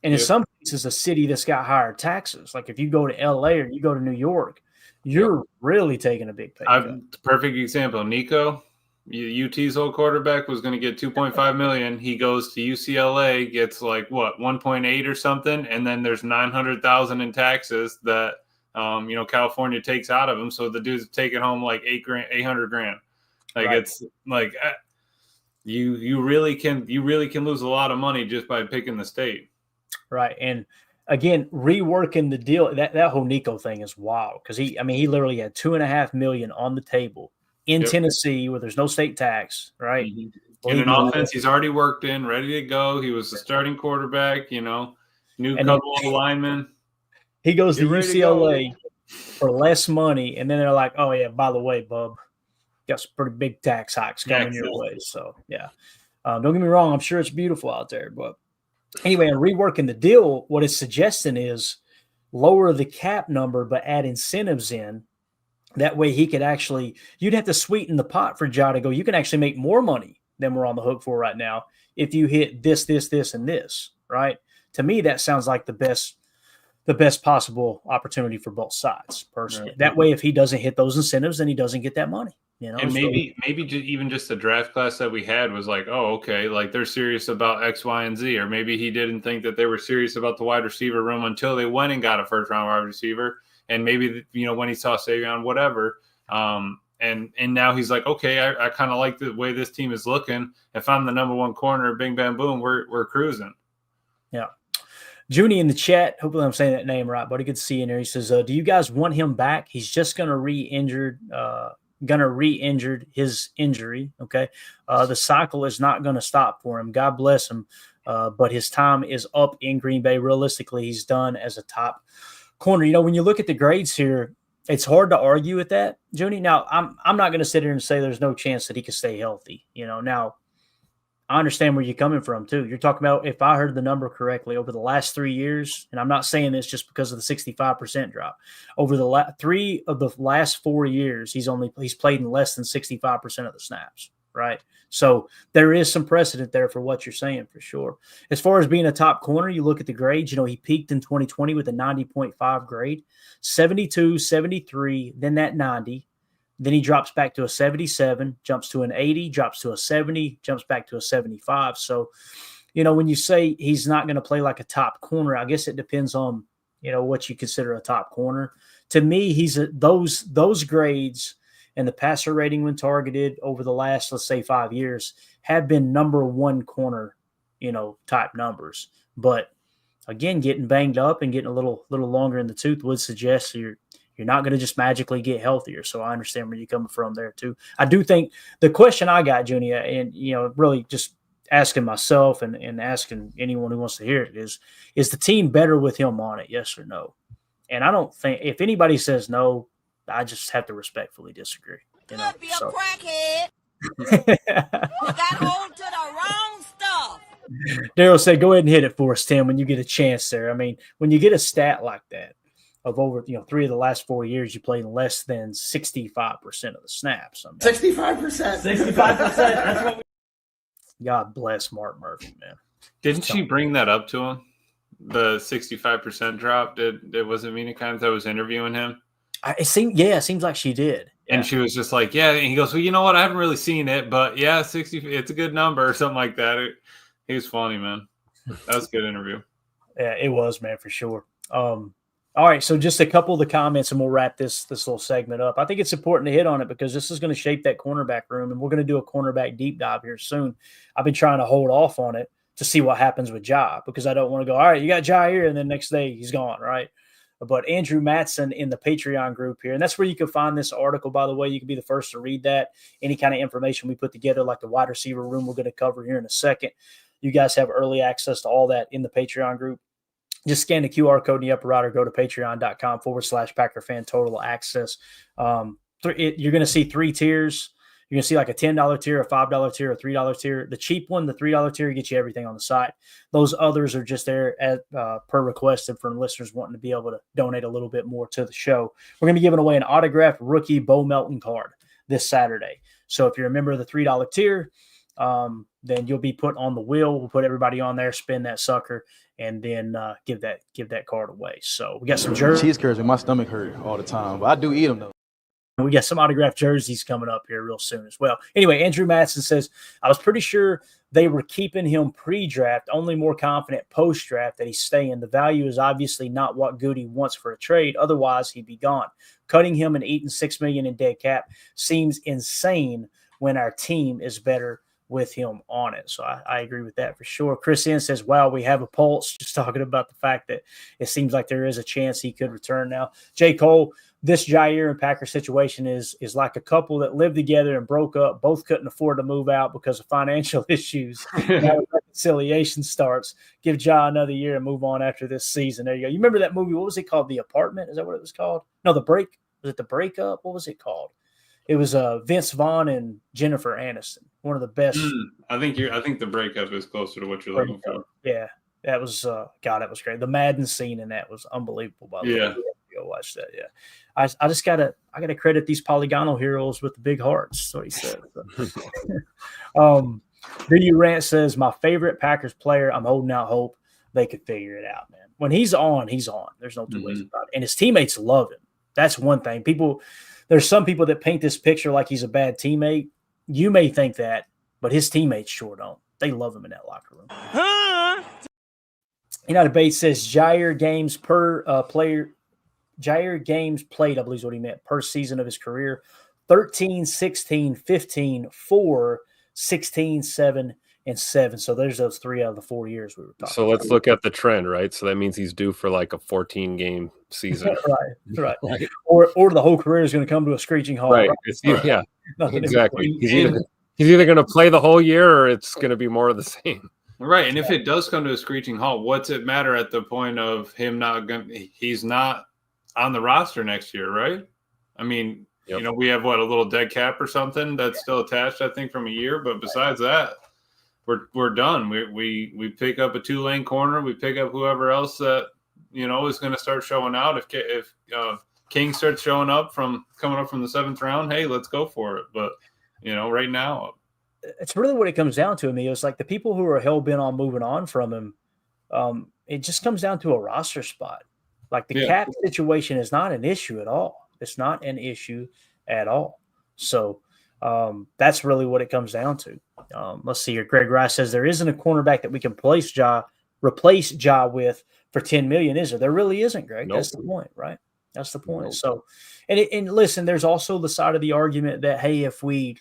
and in some cases, a city that's got higher taxes. Like if you go to LA or you go to New York, you're really taking a big pay cut. Perfect example, Nico. UT's old quarterback was going to get $2.5 million. He goes to UCLA, gets like what 1.8 or something, and then there's $900,000 in taxes that California takes out of him. So the dude's taking home like $800,000. Like right. It's like you really can lose a lot of money just by picking the state. Right, and again, reworking the deal. That whole Nico thing is wild because he literally had $2.5 million on the table. In Tennessee, where there's no state tax, right? Mm-hmm. In an offense, he's already worked in, ready to go. He was the starting quarterback, new couple of linemen. He goes to UCLA for less money, and then they're like, "Oh yeah, by the way, bub, got some pretty big tax hikes coming your way." So yeah, don't get me wrong. I'm sure it's beautiful out there, but anyway, in reworking the deal, what it's suggesting is lower the cap number, but add incentives in. That way he could you'd have to sweeten the pot for Ja to go, you can actually make more money than we're on the hook for right now if you hit this, and this, right? To me, that sounds like the best possible opportunity for both sides, personally. Right. That way, if he doesn't hit those incentives, then he doesn't get that money. And maybe even just the draft class that we had was like, oh, okay, like they're serious about X, Y, and Z. Or maybe he didn't think that they were serious about the wide receiver room until they went and got a first-round wide receiver. And maybe, when he saw Savion, whatever, and now he's like, okay, I kind of like the way this team is looking. If I'm the number one corner, bing, bam, boom, we're cruising. Yeah. Junie in the chat, hopefully I'm saying that name right, buddy. Good to see you in there. He says, do you guys want him back? He's just going to re-injured his injury, okay? The cycle is not going to stop for him. God bless him, but his time is up in Green Bay. Realistically, he's done as a top corner. When you look at the grades here, it's hard to argue with that, Junie. Now, I'm not going to sit here and say there's no chance that he can stay healthy. Now I understand where you're coming from too. You're talking about, if I heard the number correctly, over the last 3 years, and I'm not saying this just because of the 65% drop. Over the 3 of the last 4 years, he's played in less than 65% of the snaps, right? So there is some precedent there for what you're saying, for sure. As far as being a top corner, you look at the grades, he peaked in 2020 with a 90.5 grade, 72, 73, then that 90. Then he drops back to a 77, jumps to an 80, drops to a 70, jumps back to a 75. So, when you say he's not going to play like a top corner, I guess it depends on, what you consider a top corner. To me, he's those grades and the passer rating when targeted over the last, let's say, 5 years have been number one corner, type numbers. But again, getting banged up and getting a little longer in the tooth would suggest you're not going to just magically get healthier. So I understand where you're coming from there too. I do think the question I got, Junia, and really just asking myself and asking anyone who wants to hear it is the team better with him on it? Yes or no? And I don't think, if anybody says no, I just have to respectfully disagree. Could be a crackhead. You got hold to the wrong stuff. Daryl said, go ahead and hit it for us, Tim, when you get a chance there. I mean, when you get a stat like that of over 3 of the last 4 years, you played less than 65% of the snaps. 65%. 65%. That's what God bless Mark Murphy, man. Didn't she bring that up to him? The 65% drop? Was it Mina Kimes that was interviewing him? It seems like she did. And Yeah. she was just like, yeah. And he goes, well, you know what? I haven't really seen it, but yeah, 60, it's a good number or something like that. He was funny, man. That was a good interview. Yeah, it was, man, for sure. All right, so just a couple of the comments, and we'll wrap this little segment up. I think it's important to hit on it because this is going to shape that cornerback room, and we're going to do a cornerback deep dive here soon. I've been trying to hold off on it to see what happens with Ja because I don't want to go, all right, you got Jaire, and then next day he's gone, right? But Andrew Matson in the Patreon group here, and that's where you can find this article, by the way. You can be the first to read that. Any kind of information we put together, like the wide receiver room we're going to cover here in a second. You guys have early access to all that in the Patreon group. Just scan the QR code in the upper right or go to patreon.com/PackerFan Total Access. You're going to see 3 tiers. You're going to see like a $10 tier, a $5 tier, a $3 tier. The cheap one, the $3 tier, gets you everything on the site. Those others are just there per requested from listeners wanting to be able to donate a little bit more to the show. We're going to be giving away an autographed rookie Bo Melton card this Saturday. So if you're a member of the $3 tier, then you'll be put on the wheel. We'll put everybody on there, spin that sucker, and then give that card away. So we got some jerseys. Cheese curds and my stomach hurt all the time, but I do eat them though. We got some autographed jerseys coming up here real soon as well. Anyway, Andrew Madsen says, I was pretty sure they were keeping him pre-draft, only more confident post-draft that he's staying. The value is obviously not what Goody wants for a trade. Otherwise, he'd be gone. Cutting him and eating $6 million in dead cap seems insane when our team is better with him on it. So I agree with that for sure. Chris N says, wow, we have a pulse, just talking about the fact that it seems like there is a chance he could return now. J. Cole, this Jaire and Packer situation is like a couple that lived together and broke up. Both couldn't afford to move out because of financial issues. Now reconciliation starts. Give Ja another year and move on after this season. There you go. You remember that movie? What was it called? The Apartment? Is that what it was called? No, The Break. Was it The Breakup? What was it called? It was Vince Vaughn and Jennifer Aniston. One of the best. I think The Breakup is closer to what you're looking for. Yeah, that was God. That was great. The Madden scene in that was unbelievable. By the way, go watch that. Yeah, I just gotta credit these polygonal heroes with the big hearts. That's what he said. Do Rant says my favorite Packers player. I'm holding out hope they could figure it out, man. When he's on, he's on. There's no two ways about it. And his teammates love him. That's one thing. There's some people that paint this picture like he's a bad teammate. You may think that, but his teammates sure don't. They love him in that locker room. United Bates says Jaire games played, I believe is what he meant, per season of his career. 13, 16, 15, 4, 16, 7, and 7. So there's those 3 out of the 4 years we were talking about. So let's look at the trend, right? So that means he's due for like a 14-game season. Right. Or the whole career is going to come to a screeching halt. Right. Yeah, exactly. He's either going to play the whole year or it's going to be more of the same. Right. And if it does come to a screeching halt, what's it matter at the point of him he's not on the roster next year, right? I mean, we have a little dead cap or something that's still attached, I think, from a year. But besides that, we're done. We pick up a 2-lane corner. We pick up whoever else that is going to start showing out. If King starts showing up coming up from the 7th round, hey, let's go for it. But right now, it's really what it comes down to. Me, it's like the people who are hell bent on moving on from him. It just comes down to a roster spot. Like the cap situation is not an issue at all. It's not an issue at all. So that's really what it comes down to. Let's see here. Greg Rice says there isn't a cornerback that we can replace Ja with for $10 million, is there? There really isn't, Greg. Nope. That's the point, right? That's the point. Nope. So, and listen, there's also the side of the argument that, hey, if we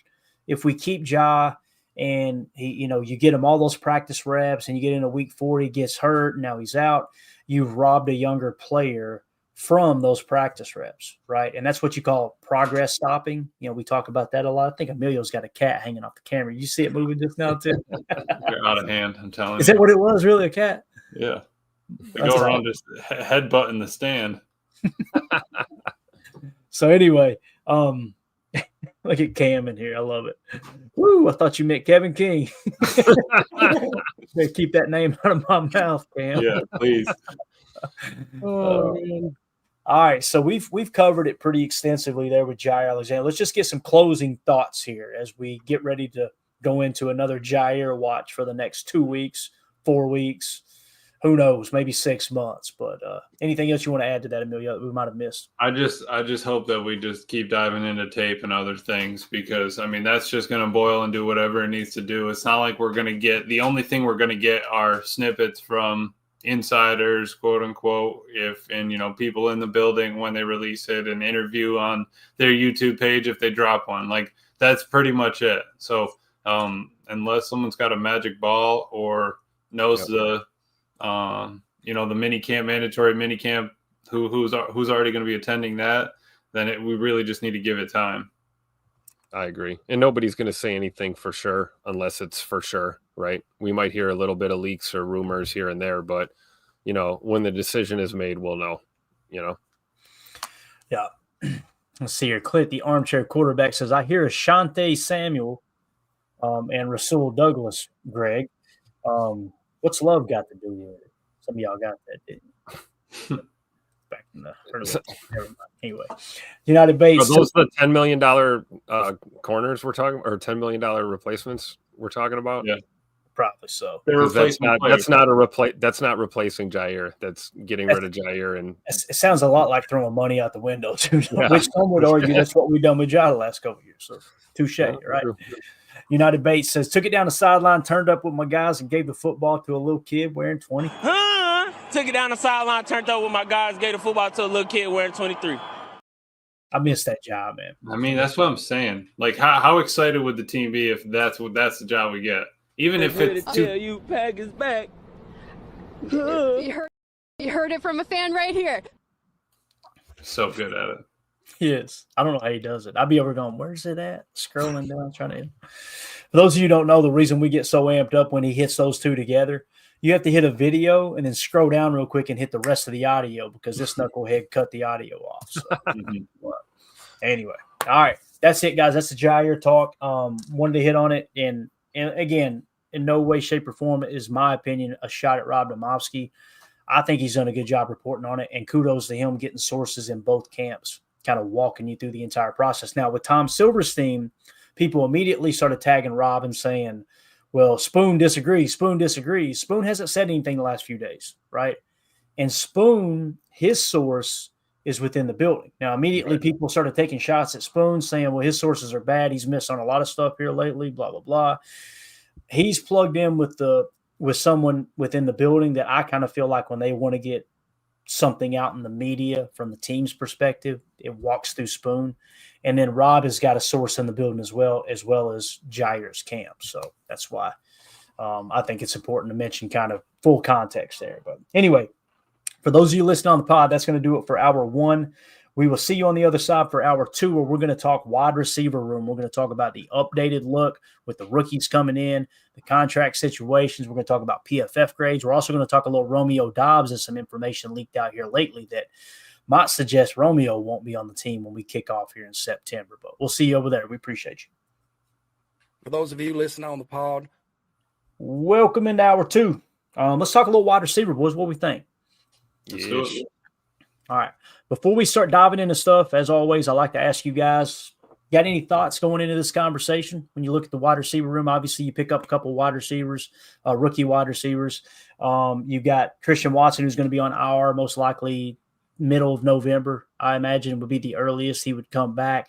keep Ja and he, you get him all those practice reps and you get into week 4, he gets hurt, and now he's out, you've robbed a younger player from those practice reps, right? And that's what you call progress stopping. We talk about that a lot. I think Emilio's got a cat hanging off the camera. You see it moving just now too? They're out of hand, I'm telling you. Is that what it was, really, a cat? Yeah. They go around just headbutting the stand. So anyway, look at Cam in here. I love it. Woo, I thought you meant Kevin King. Keep that name out of my mouth, Cam. Yeah, please. Man. All right, so we've covered it pretty extensively there with Jaire Alexander. Let's just get some closing thoughts here as we get ready to go into another Jaire watch for the next 2 weeks, 4 weeks, who knows, maybe 6 months. But anything else you want to add to that, Emilio, that we might have missed? I just hope that we just keep diving into tape and other things, because that's just going to boil and do whatever it needs to do. It's not like we're going to get, the only thing we're going to get are snippets from insiders, quote unquote, people in the building when they release it, an interview on their YouTube page if they drop one. Like, that's pretty much it. So unless someone's got a magic ball or knows the mini camp, mandatory mini camp, who's already going to be attending that, then we really just need to give it time. I agree. And nobody's going to say anything for sure unless it's for sure, right? We might hear a little bit of leaks or rumors here and there, but, when the decision is made, we'll know, Yeah. Let's see here. Clint, the armchair quarterback, says, I hear Ashanti Samuel and Rasul Douglas, Greg. What's love got to do with it? Some of y'all got that, didn't you? Back in the early. Never mind. Anyway, United Bates. Are those the $10 million corners we're talking, or $10 million replacements we're talking about? Yeah, probably so. That's not replacing Jaire. That's getting rid of Jaire, and it sounds a lot like throwing money out the window too. Yeah. Which some would argue that's what we've done with Jaire the last couple of years. So touche, right? United Bates says, took it down the sideline, turned up with my guys, and gave the football to a little kid wearing 20. Took it down the sideline, turned up with my guys, gave the football to a little kid wearing 23. I missed that job, man. I mean, that's what I'm saying. Like, how excited would the team be if that's the job we get? Even if it's tell you Pack is back. You heard it from a fan right here. So good at it. Yes. I don't know how he does it. I'd be over going, where's it at? Scrolling down, trying to. For those of you who don't know, the reason we get so amped up when he hits those two together, you have to hit a video and then scroll down real quick and hit the rest of the audio because this knucklehead cut the audio off. So, anyway, all right. That's it, guys. That's the Jaire talk. Wanted to hit on it. And again, in no way, shape, or form is my opinion a shot at Rob Domofsky. I think he's done a good job reporting on it. And kudos to him getting sources in both camps, kind of walking you through the entire process. Now, with Tom Silverstein, people immediately started tagging Rob and saying, well, Spoon disagrees. Spoon disagrees. Spoon hasn't said anything the last few days, right? And Spoon, his source is within the building. Now, immediately people started taking shots at Spoon, saying, well, his sources are bad. He's missed on a lot of stuff here lately, blah, blah, blah. He's plugged in with someone within the building that I kind of feel like when they want to get something out in the media from the team's perspective, it walks through Spoon. And then Rob has got a source in the building as well as Jaire's camp. So that's why I think it's important to mention kind of full context there. But anyway, for those of you listening on the pod, that's going to do it for hour one. We will see you on the other side for hour two, where we're going to talk wide receiver room. We're going to talk about the updated look with the rookies coming in, the contract situations. We're going to talk about PFF grades. We're also going to talk a little Romeo Dobbs and some information leaked out here lately that might suggest Romeo won't be on the team when we kick off here in September. But we'll see you over there. We appreciate you. For those of you listening on the pod, welcome into hour two. Let's talk a little wide receiver, boys. What we think? Let's do it. All right. Before we start diving into stuff, as always, I like to ask you guys, got any thoughts going into this conversation? When you look at the wide receiver room, obviously you pick up a couple wide receivers, rookie wide receivers. You've got Christian Watson, who's going to be on IR most likely middle of November. I imagine would be the earliest he would come back.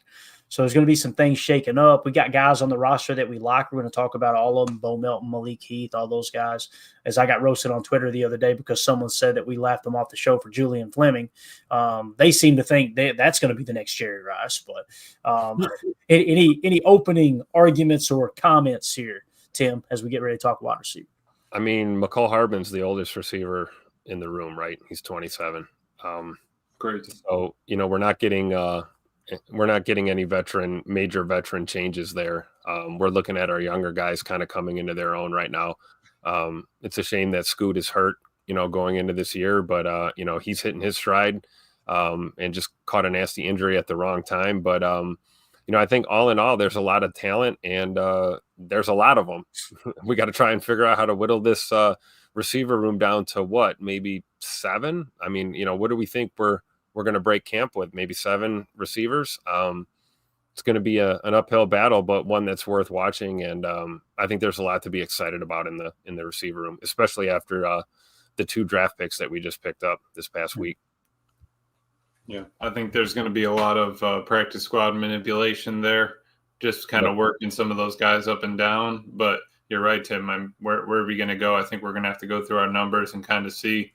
So there's going to be some things shaking up. We got guys on the roster that we like. We're going to talk about all of them, Bo Melton, Malik Heath, all those guys. As I got roasted on Twitter the other day because someone said that we laughed them off the show for Julian Fleming. They seem to think that's going to be the next Jerry Rice. But any opening arguments or comments here, Tim, as we get ready to talk wide receiver? I mean, McCole Hardman's the oldest receiver in the room, right? He's 27. Great. So, we're not getting any major veteran changes there. We're looking at our younger guys kind of coming into their own right now. It's a shame that Scoot is hurt, going into this year, but he's hitting his stride and just caught a nasty injury at the wrong time. But I think all in all, there's a lot of talent and there's a lot of them. We got to try and figure out how to whittle this receiver room down to what, maybe 7? I mean, what do we think we're going to break camp with? Maybe 7 receivers. It's going to be an uphill battle, but one that's worth watching. And I think there's a lot to be excited about in the receiver room, especially after the 2 draft picks that we just picked up this past week. Yeah, I think there's going to be a lot of practice squad manipulation there, just kind of working some of those guys up and down. But you're right, Tim. Where are we going to go? I think we're going to have to go through our numbers and kind of see.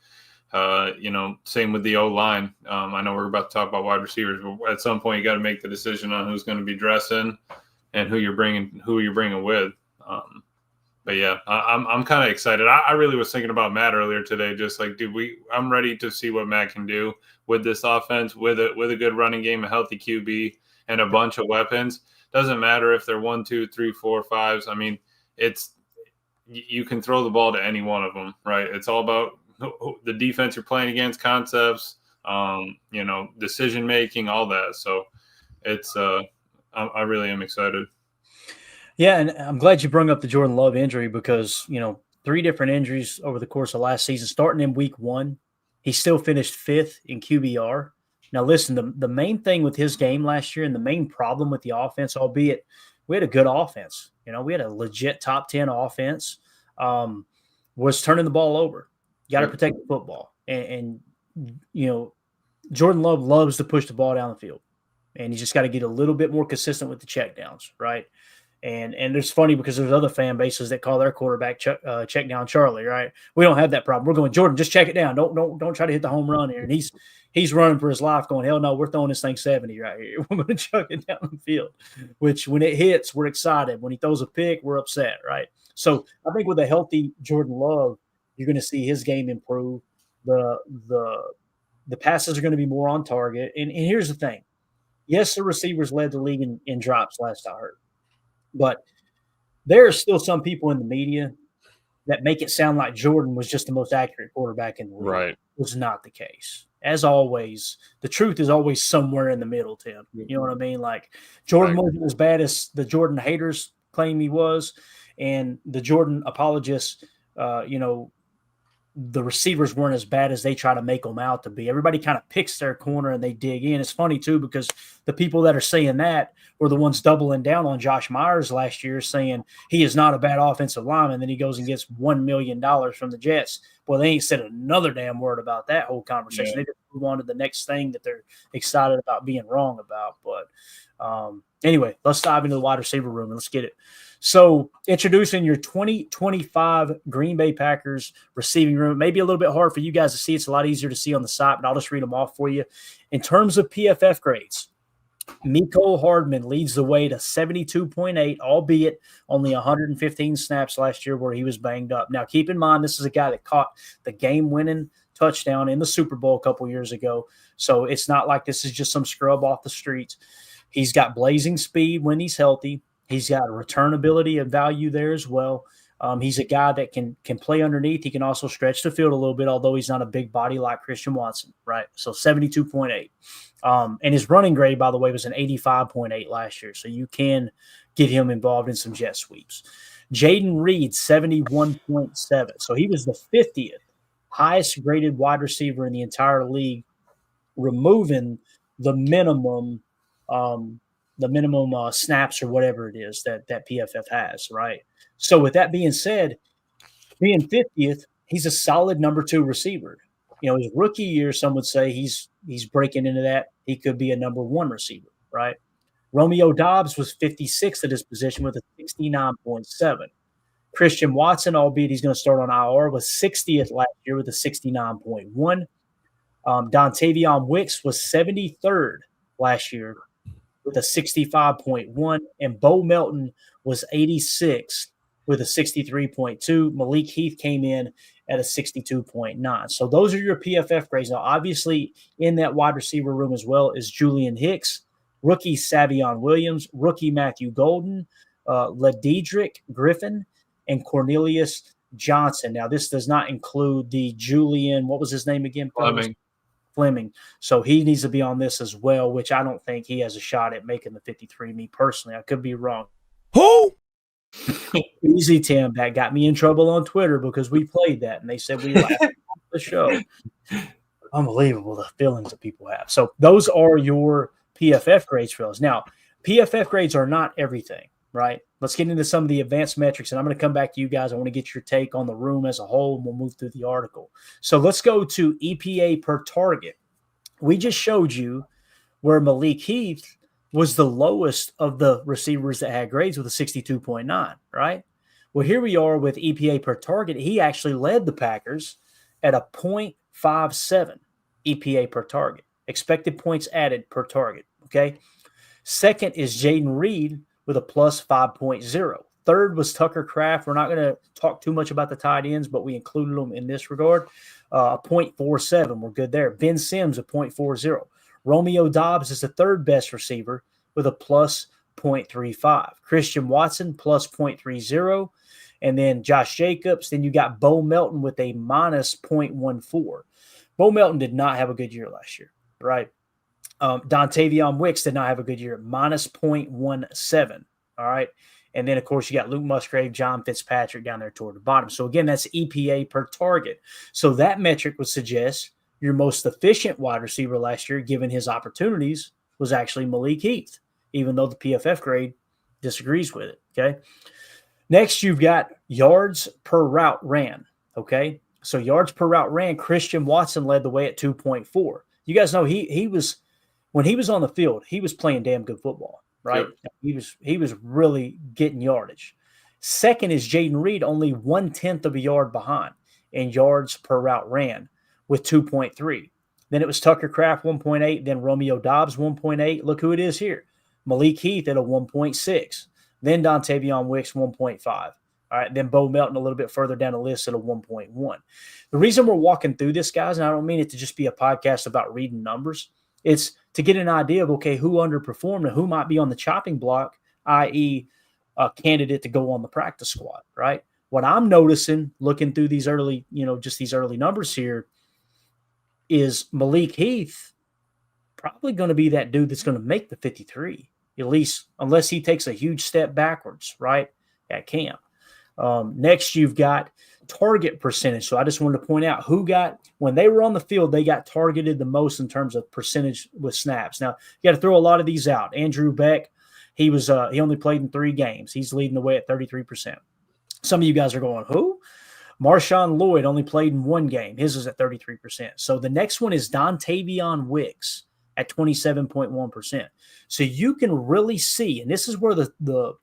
Same with the O-line. I know we're about to talk about wide receivers, but at some point you got to make the decision on who's going to be dressing and who you're bringing with. But yeah, I'm kind of excited. I really was thinking about Matt earlier today. Just like, I'm ready to see what Matt can do with this offense, with a good running game, a healthy QB, and a bunch of weapons. Doesn't matter if they're 1, 2, 3, 4, 5s. I mean, you can throw the ball to any one of them, right? It's all about the defense you're playing against, concepts, decision making, all that. So it's I really am excited. Yeah, and I'm glad you brought up the Jordan Love injury because, 3 different injuries over the course of last season. Starting in week 1, he still finished 5th in QBR. Now, listen, the main thing with his game last year and the main problem with the offense, albeit we had a good offense, we had a legit top 10 offense, was turning the ball over. You got to protect the football. And, Jordan Love loves to push the ball down the field. And you just got to get a little bit more consistent with the checkdowns, right? And it's funny because there's other fan bases that call their quarterback check down Charlie, right? We don't have that problem. We're going, Jordan, just check it down. Don't try to hit the home run here. And he's running for his life going, hell no, we're throwing this thing 70 right here. We're going to chuck it down the field, which when it hits, we're excited. When he throws a pick, we're upset, right? So I think with a healthy Jordan Love, you're going to see his game improve. The passes are going to be more on target. And here's the thing. Yes, the receivers led the league in drops last I heard. But there are still some people in the media that make it sound like Jordan was just the most accurate quarterback in the league. Right. It was not the case. As always, the truth is always somewhere in the middle, Tim. You know what I mean? Like Jordan wasn't as bad as the Jordan haters claim he was, and the Jordan apologists, the receivers weren't as bad as they try to make them out to be. Everybody kind of picks their corner and they dig in. It's funny, too, because the people that are saying that were the ones doubling down on Josh Myers last year, saying he is not a bad offensive lineman. Then he goes and gets $1 million from the Jets. Well, they ain't said another damn word about that whole conversation. They just move on to the next thing that they're excited about being wrong about. But anyway, let's dive into the wide receiver room and let's get it. So introducing your 2025 Green Bay Packers receiving room. It may be a little bit hard for you guys to see. It's a lot easier to see on the site, but I'll just read them off for you. In terms of PFF grades, Mecole Hardman leads the way to 72.8, albeit only 115 snaps last year where he was banged up. Now, keep in mind, this is a guy that caught the game-winning touchdown in the Super Bowl a couple years ago, so it's not like this is just some scrub off the streets. He's got blazing speed when he's healthy. He's got a return ability of value there as well. He's a guy that can play underneath. He can also stretch the field a little bit, although he's not a big body like Christian Watson, right? So 72.8. And his running grade, by the way, was an 85.8 last year. So you can get him involved in some jet sweeps. Jaden Reed, 71.7. So he was the 50th highest graded wide receiver in the entire league, removing the minimum snaps or whatever it is that PFF has, right? So with that being said, being 50th, he's a solid number 2 receiver. His rookie year, some would say he's breaking into that. He could be a number 1 receiver, right? Romeo Doubs was 56th at his position with a 69.7. Christian Watson, albeit he's going to start on IR, was 60th last year with a 69.1. Dontavion Wicks was 73rd last year with a 65.1, and Bo Melton was 86th with a 63.2. Malik Heath came in at a 62.9. So those are your PFF grades. Now, obviously, in that wide receiver room as well is Julian Hicks, rookie Savion Williams, rookie Matthew Golden, Lededrick Griffin, and Cornelius Johnson. Now, this does not include the Julian, what was his name again? Fleming. So he needs to be on this as well, which I don't think he has a shot at making the 53. Me personally, I could be wrong. Who? Easy, Tim. That got me in trouble on Twitter because we played that and they said we laughed at the show. Unbelievable the feelings that people have. So those are your PFF grades for those. Now, PFF grades are not everything, right? Let's get into some of the advanced metrics, and I'm going to come back to you guys. I want to get your take on the room as a whole, and we'll move through the article. So let's go to EPA per target. We just showed you where Malik Heath was the lowest of the receivers that had grades with a 62.9, right? Well, here we are with EPA per target. He actually led the Packers at a 0.57 EPA per target, expected points added per target, okay? Second is Jaden Reed with a plus 5.0. Third was Tucker Kraft. We're not going to talk too much about the tight ends, but we included them in this regard. A 0.47. We're good there. Ben Sims, a 0.40. Romeo Doubs is the third best receiver with a plus 0.35. Christian Watson, plus 0.30. And then Josh Jacobs. Then you got Bo Melton with a minus 0.14. Bo Melton did not have a good year last year, right? Dontavion Wicks did not have a good year, minus 0.17. All right. And then, of course, you got Luke Musgrave, John Fitzpatrick down there toward the bottom. So, again, that's EPA per target. So that metric would suggest your most efficient wide receiver last year, given his opportunities, was actually Malik Heath, even though the PFF grade disagrees with it. Okay. Next, you've got yards per route ran. Okay. So yards per route ran, Christian Watson led the way at 2.4. You guys know he was, when he was on the field, he was playing damn good football, right? Yep. He was really getting yardage. Second is Jaden Reed, only 1/10 of a yard behind in yards per route ran with 2.3. Then it was Tucker Kraft 1.8, then Romeo Dobbs 1.8. Look who it is here. Malik Heath at a 1.6. Then Dontavion Wicks 1.5. All right, then Bo Melton a little bit further down the list at a 1.1. The reason we're walking through this, guys, and I don't mean it to just be a podcast about reading numbers, it's to get an idea of, okay, who underperformed and who might be on the chopping block, i.e. a candidate to go on the practice squad, right? What I'm noticing, looking through these early, just these early numbers here, is Malik Heath probably going to be that dude that's going to make the 53, at least unless he takes a huge step backwards, right, at camp. Next, you've got target percentage. So I just wanted to point out who got, when they were on the field, they got targeted the most in terms of percentage with snaps. Now, you got to throw a lot of these out. Andrew Beck, he only played in 3 games. He's leading the way at 33%. Some of you guys are going, who? Marshawn Lloyd only played in 1 game. His is at 33%. So the next one is Dontavion Wicks at 27.1%. So you can really see, and this is where the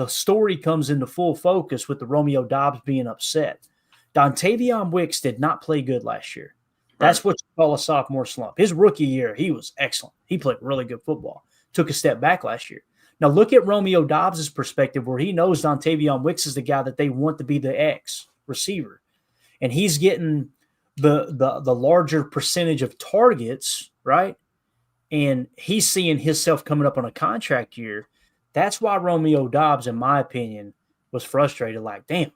story comes into full focus with the Romeo Dobbs being upset. Dontavion Wicks did not play good last year. That's what you call a sophomore slump. His rookie year, he was excellent. He played really good football. Took a step back last year. Now look at Romeo Dobbs' perspective, where he knows Dontavion Wicks is the guy that they want to be the X receiver. And he's getting the larger percentage of targets, right? And he's seeing himself coming up on a contract year. That's why Romeo Dobbs, in my opinion, was frustrated. Like, damn,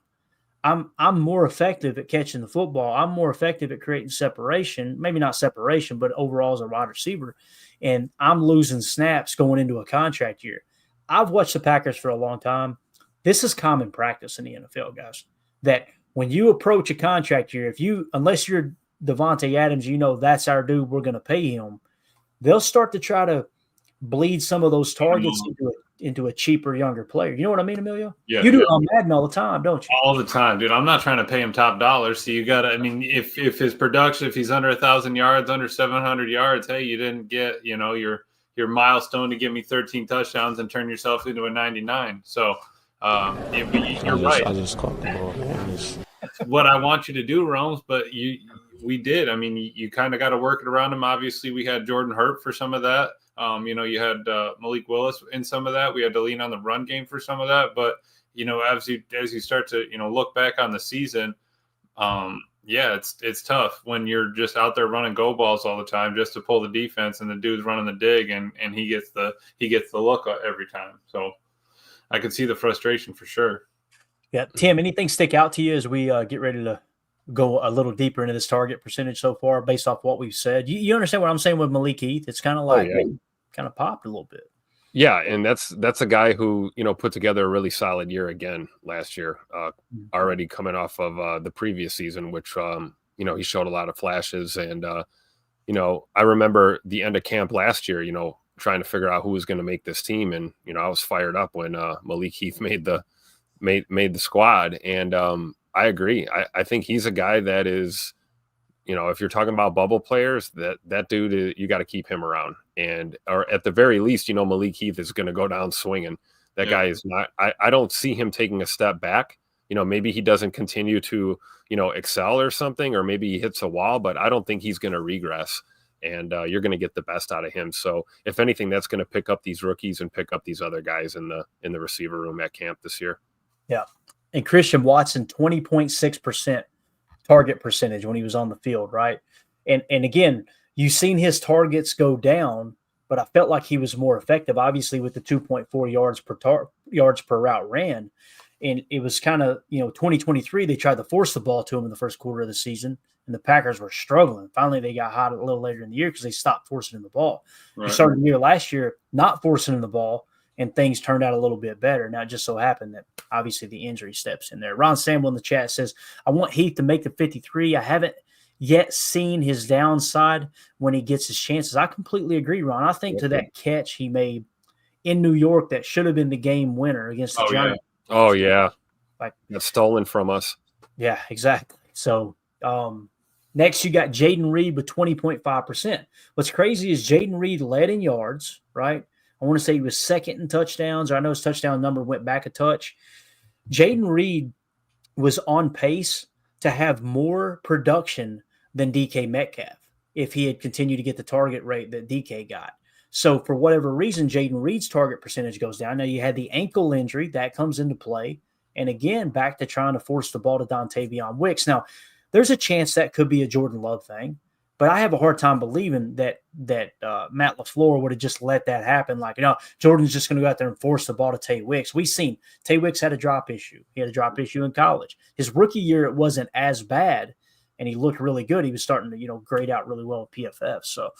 I'm more effective at catching the football. I'm more effective at creating separation. Maybe not separation, but overall as a wide receiver. And I'm losing snaps going into a contract year. I've watched the Packers for a long time. This is common practice in the NFL, guys, that when you approach a contract year, unless you're Devontae Adams, that's our dude, we're going to pay him. They'll start to try to bleed some of those targets into a cheaper, younger player. You know what I mean, Emilio? Yeah. You do it on Madden all the time, don't you? All the time, dude. I'm not trying to pay him top dollar. So you got to, if his production, if he's under 1,000 yards, under 700 yards, hey, you didn't get, your milestone to give me 13 touchdowns and turn yourself into a 99. So you're right. I just caught the ball. What I want you to do, Romes, but we did. You kind of got to work it around him. Obviously, we had Jordan Hurt for some of that. You had Malik Willis in some of that. We had to lean on the run game for some of that. But, as you start to, look back on the season, it's tough when you're just out there running go balls all the time just to pull the defense, and the dude's running the dig and he gets the look every time. So I could see the frustration for sure. Yeah. Tim, anything stick out to you as we get ready to go a little deeper into this target percentage so far based off what we've said? You understand what I'm saying with Malik Heath? It's kind of like kind of popped a little bit. Yeah, and that's a guy who, put together a really solid year again last year, already coming off of the previous season, which, he showed a lot of flashes. And, I remember the end of camp last year, trying to figure out who was going to make this team. And, I was fired up when Malik Heath made the squad. And I agree. I think he's a guy that is, if you're talking about bubble players, that dude, you got to keep him around. Or at the very least, Malik Heath is going to go down swinging. That guy is not, I don't see him taking a step back. Maybe he doesn't continue to, excel or something, or maybe he hits a wall, but I don't think he's going to regress. And you're going to get the best out of him. So if anything, that's going to pick up these rookies and pick up these other guys in the receiver room at camp this year. Yeah. And Christian Watson, 20.6% target percentage when he was on the field, right? And again, you've seen his targets go down, but I felt like he was more effective, obviously, with the 2.4 yards per route ran. And it was kind of, 2023, they tried to force the ball to him in the first quarter of the season, and the Packers were struggling. Finally, they got hot a little later in the year because they stopped forcing him the ball. Right. They started the year last year not forcing him the ball, and things turned out a little bit better. Now, it just so happened that obviously the injury steps in there. Ron Samuel in the chat says, I want Heath to make the 53. I haven't yet seen his downside when he gets his chances. I completely agree, Ron. I think to that catch he made in New York that should have been the game winner against the Giants. Oh, yeah. Like, that's stolen from us. Yeah, exactly. So next you got Jaden Reed with 20.5%. What's crazy is Jaden Reed led in yards, right? I want to say he was second in touchdowns, or I know his touchdown number went back a touch. Jaden Reed was on pace to have more production than DK Metcalf if he had continued to get the target rate that DK got. So for whatever reason, Jaden Reed's target percentage goes down. Now you had the ankle injury that comes into play. And again, back to trying to force the ball to Dontavion Wicks. Now, there's a chance that could be a Jordan Love thing, but I have a hard time believing that Matt LaFleur would have just let that happen. Like, Jordan's just going to go out there and force the ball to Tay Wicks. We've seen Tay Wicks had a drop issue. He had a drop issue in college. His rookie year, it wasn't as bad, and he looked really good. He was starting to, grade out really well at PFF. So,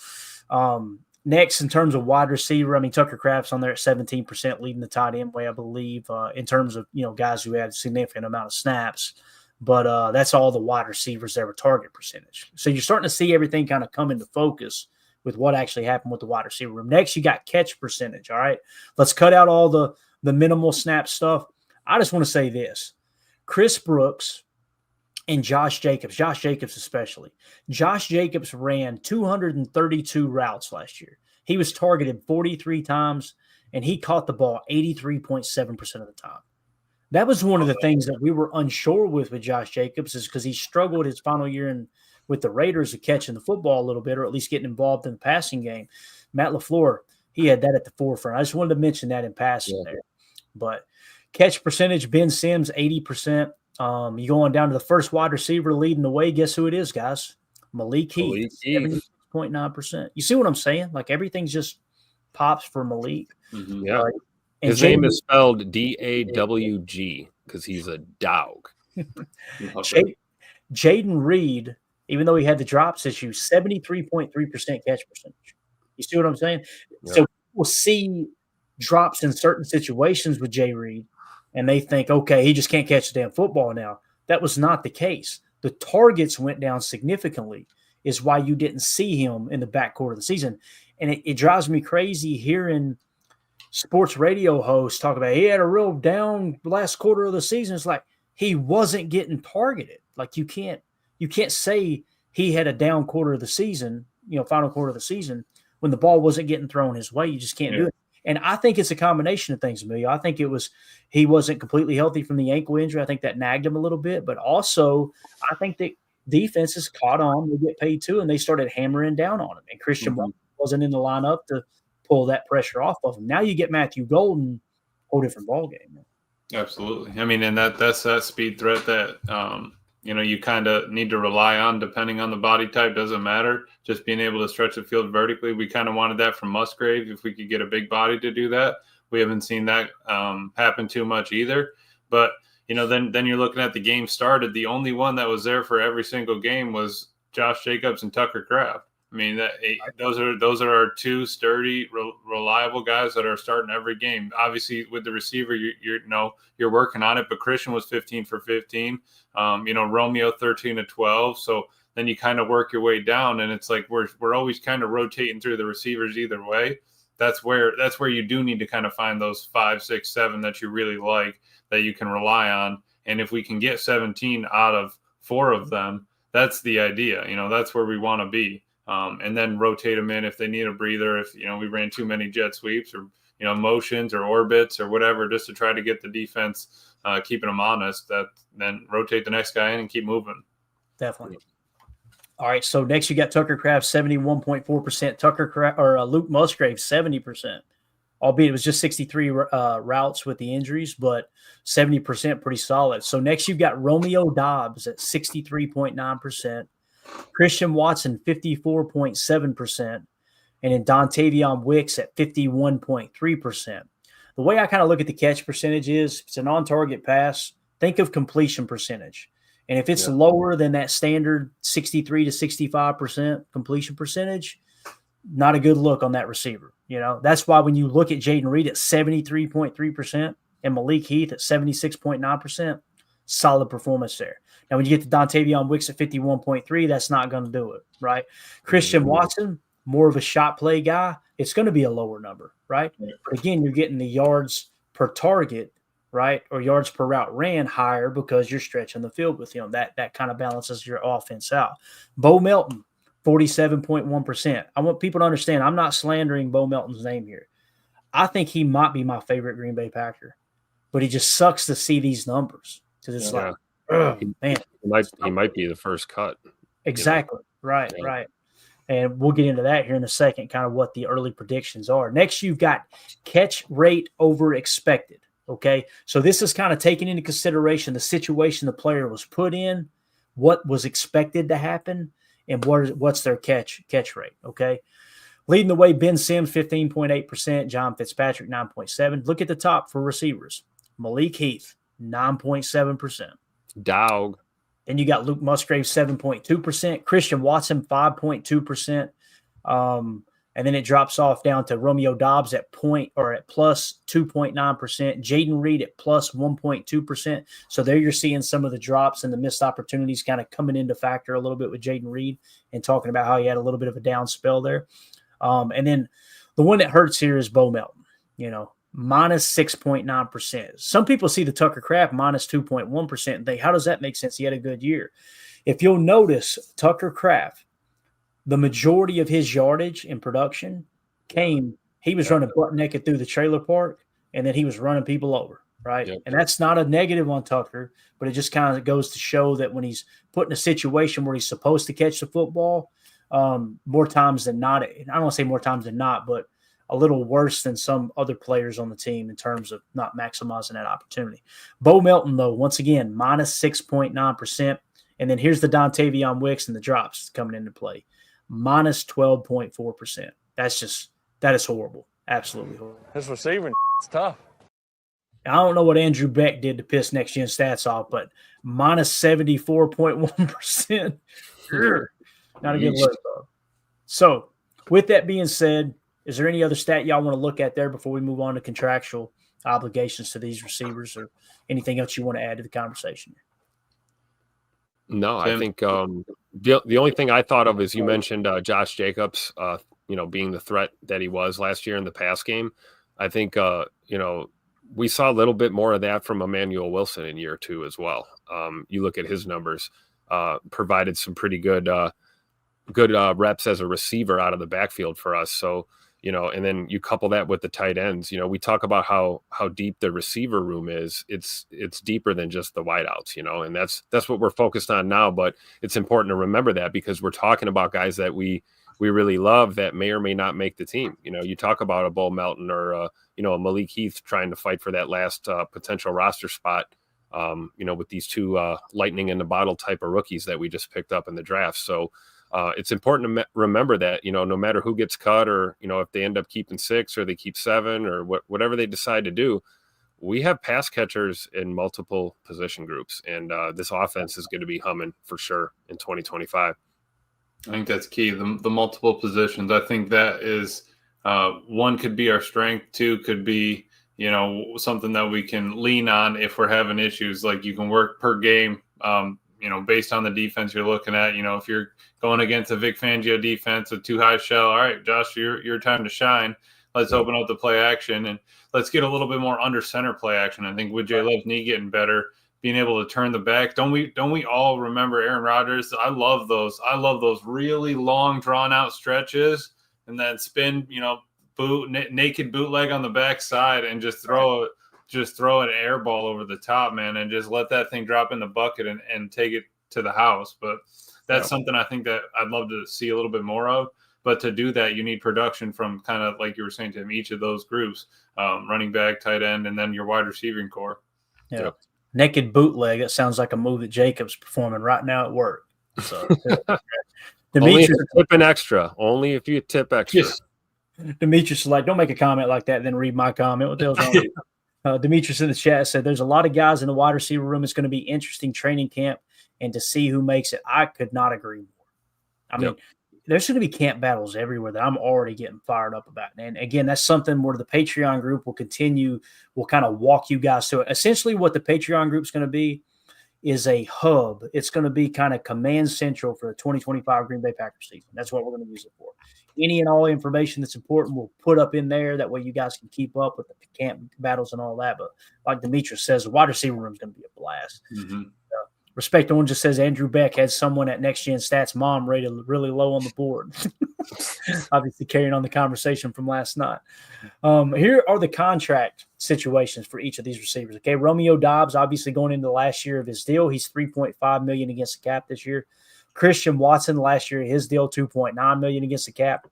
next, in terms of wide receiver, Tucker Kraft's on there at 17%, leading the tight end way, I believe, in terms of, guys who had a significant amount of snaps. But that's all the wide receivers there with target percentage. So you're starting to see everything kind of come into focus with what actually happened with the wide receiver room. Next, you got catch percentage, all right? Let's cut out all the minimal snap stuff. I just want to say this. Chris Brooks and Josh Jacobs especially. Josh Jacobs ran 232 routes last year. He was targeted 43 times, and he caught the ball 83.7% of the time. That was one of the things that we were unsure with Josh Jacobs, is because he struggled his final year with the Raiders of catching the football a little bit, or at least getting involved in the passing game. Matt LaFleur, he had that at the forefront. I just wanted to mention that in passing there. But catch percentage, Ben Sims, 80%. You go on down to the first wide receiver leading the way. Guess who it is, guys? Malik Heath, 76.9%. You see what I'm saying? Like, everything just pops for Malik. Mm-hmm. Yeah. His name is spelled D-A-W-G because he's a dog. Jaden Reed, even though he had the drops issue, 73.3% catch percentage. You see what I'm saying? Yeah. So we'll see drops in certain situations with Jay Reed, and they think, okay, he just can't catch the damn football now. That was not the case. The targets went down significantly, is why you didn't see him in the backcourt of the season. And it drives me crazy hearing sports radio hosts talk about he had a real down last quarter of the season. It's like he wasn't getting targeted. Like, you can't say he had a down quarter of the season, final quarter of the season, when the ball wasn't getting thrown his way. You just can't do it. And I think it's a combination of things, Amelia. I think he wasn't completely healthy from the ankle injury. I think that nagged him a little bit, but also I think that defenses caught on. They get paid too, and they started hammering down on him. And Christian wasn't in the lineup to pull that pressure off of him. Now you get Matthew Golden, whole different ballgame. Absolutely. And that's that speed threat that you kind of need to rely on depending on the body type. Doesn't matter. Just being able to stretch the field vertically. We kind of wanted that from Musgrave. If we could get a big body to do that, we haven't seen that happen too much either. But then you're looking at the game started. The only one that was there for every single game was Josh Jacobs and Tucker Kraft. Those are our two sturdy, reliable guys that are starting every game. Obviously, with the receiver, you're working on it. But Christian was 15 for 15. Romeo 13 to 12. So then you kind of work your way down, and it's like we're always kind of rotating through the receivers either way. That's where you do need to kind of find those 5, 6, 7 that you really like that you can rely on. And if we can get 17 out of 4 of them, that's the idea. That's where we want to be. And then rotate them in if they need a breather. If, we ran too many jet sweeps or, motions or orbits or whatever, just to try to get the defense keeping them honest, then rotate the next guy in and keep moving. Definitely. All right. So next you got Tucker Kraft, 71.4%. Luke Musgrave, 70%. Albeit it was just 63 routes with the injuries, but 70% pretty solid. So next you've got Romeo Dobbs at 63.9%. Christian Watson, 54.7%, and then Dontavion Wicks at 51.3%. The way I kind of look at the catch percentage is it's an on-target pass. Think of completion percentage. And if it's lower than that standard 63 to 65% completion percentage, not a good look on that receiver. That's why when you look at Jaden Reed at 73.3% and Malik Heath at 76.9%, solid performance there. Now, when you get to Dontavion Wicks at 51.3, that's not going to do it, right? Christian Watson, more of a shot play guy, it's going to be a lower number, right? But again, you're getting the yards per target, right, or yards per route ran higher because you're stretching the field with him. That kind of balances your offense out. Bo Melton, 47.1%. I want people to understand I'm not slandering Bo Melton's name here. I think he might be my favorite Green Bay Packer, but he just sucks to see these numbers because it's like, man. He might be the first cut. Exactly. Right. And we'll get into that here in a second, kind of what the early predictions are. Next, you've got catch rate over expected. Okay. So this is kind of taking into consideration the situation the player was put in, what was expected to happen, and what's their catch rate. Okay. Leading the way, Ben Sims, 15.8%, John Fitzpatrick, 9.7%. Look at the top for receivers. Malik Heath, 9.7%. Dog. Then you got Luke Musgrave, 7.2%. Christian Watson, 5.2%. And then it drops off down to Romeo Dobbs at plus 2.9%. Jaden Reed at plus 1.2%. So there you're seeing some of the drops and the missed opportunities kind of coming into factor a little bit with Jaden Reed and talking about how he had a little bit of a down spell there. And then the one that hurts here is Bo Melton, minus 6.9%. Some people see the Tucker Kraft minus 2.1% and think, how does that make sense? He had a good year. If you'll notice, Tucker Kraft, the majority of his yardage in production he was running butt naked through the trailer park, and then he was running people over, right? Yep. And that's not a negative on Tucker, but it just kind of goes to show that when he's put in a situation where he's supposed to catch the football, more times than not, I don't want to say more times than not, but a little worse than some other players on the team in terms of not maximizing that opportunity. Bo Melton, though, once again, minus 6.9%. And then here's the Dontavion Wicks and the drops coming into play. Minus 12.4%. That is horrible. Absolutely horrible. His receiving is tough. I don't know what Andrew Beck did to piss next gen stats off, but minus 74.1%. Not a good look, though. So, with that being said, is there any other stat y'all want to look at there before we move on to contractual obligations to these receivers, or anything else you want to add to the conversation? No, I think the only thing I thought of is you mentioned Josh Jacobs, being the threat that he was last year in the pass game. I think, we saw a little bit more of that from Emmanuel Wilson in year 2 as well. You look at his numbers, provided some pretty good reps as a receiver out of the backfield for us. So, and then you couple that with the tight ends. We talk about how deep the receiver room is. It's deeper than just the wideouts, and that's what we're focused on now. But it's important to remember that because we're talking about guys that we really love that may or may not make the team. You talk about a Bo Melton or a Malik Heath trying to fight for that last potential roster spot. With these two lightning in the bottle type of rookies that we just picked up in the draft. So it's important to remember that, no matter who gets cut or, if they end up keeping 6 or they keep 7 or whatever they decide to do, we have pass catchers in multiple position groups. And this offense is going to be humming for sure in 2025. I think that's key. The multiple positions. I think that is one could be our strength. 2 could be, something that we can lean on if we're having issues. Like you can work per game, based on the defense you're looking at. If you're going against a Vic Fangio defense with 2 high shell, all right, Josh, your time to shine. Let's open up the play action and let's get a little bit more under center play action. I think with Jay Love's knee getting better, being able to turn the back. Don't we all remember Aaron Rodgers? I love those really long drawn out stretches and then spin, naked bootleg on the backside and just throw an air ball over the top, man, and just let that thing drop in the bucket and take it to the house. But that's something I think that I'd love to see a little bit more of. But to do that, you need production from kind of like you were saying, Tim, each of those groups, running back, tight end, and then your wide receiving core. Yeah. Yep. Naked bootleg. It sounds like a move that Jacob's performing right now at work. So, only if you tip an extra. Only if you tip extra. Demetrius is like, don't make a comment like that, then read my comment. What the hell's wrong with you? Demetrius in the chat said, there's a lot of guys in the wide receiver room. It's going to be interesting training camp and to see who makes it. I could not agree more. I mean, there's going to be camp battles everywhere that I'm already getting fired up about. And again, that's something where the Patreon group will continue, will kind of walk you guys through it. Essentially what the Patreon group is going to be is a hub. It's going to be kind of command central for the 2025 Green Bay Packers season. That's what we're going to use it for. Any and all information that's important we'll put up in there. That way you guys can keep up with the camp battles and all that. But like Demetrius says, the wide receiver room is going to be a blast. Mm-hmm. Respect on just says Andrew Beck had someone at Next Gen Stats mom rated really low on the board. Obviously carrying on the conversation from last night. Here are the contract situations for each of these receivers. Okay, Romeo Dobbs obviously going into the last year of his deal. He's $3.5 million against the cap this year. Christian Watson last year, his deal $2.9 million against the cap.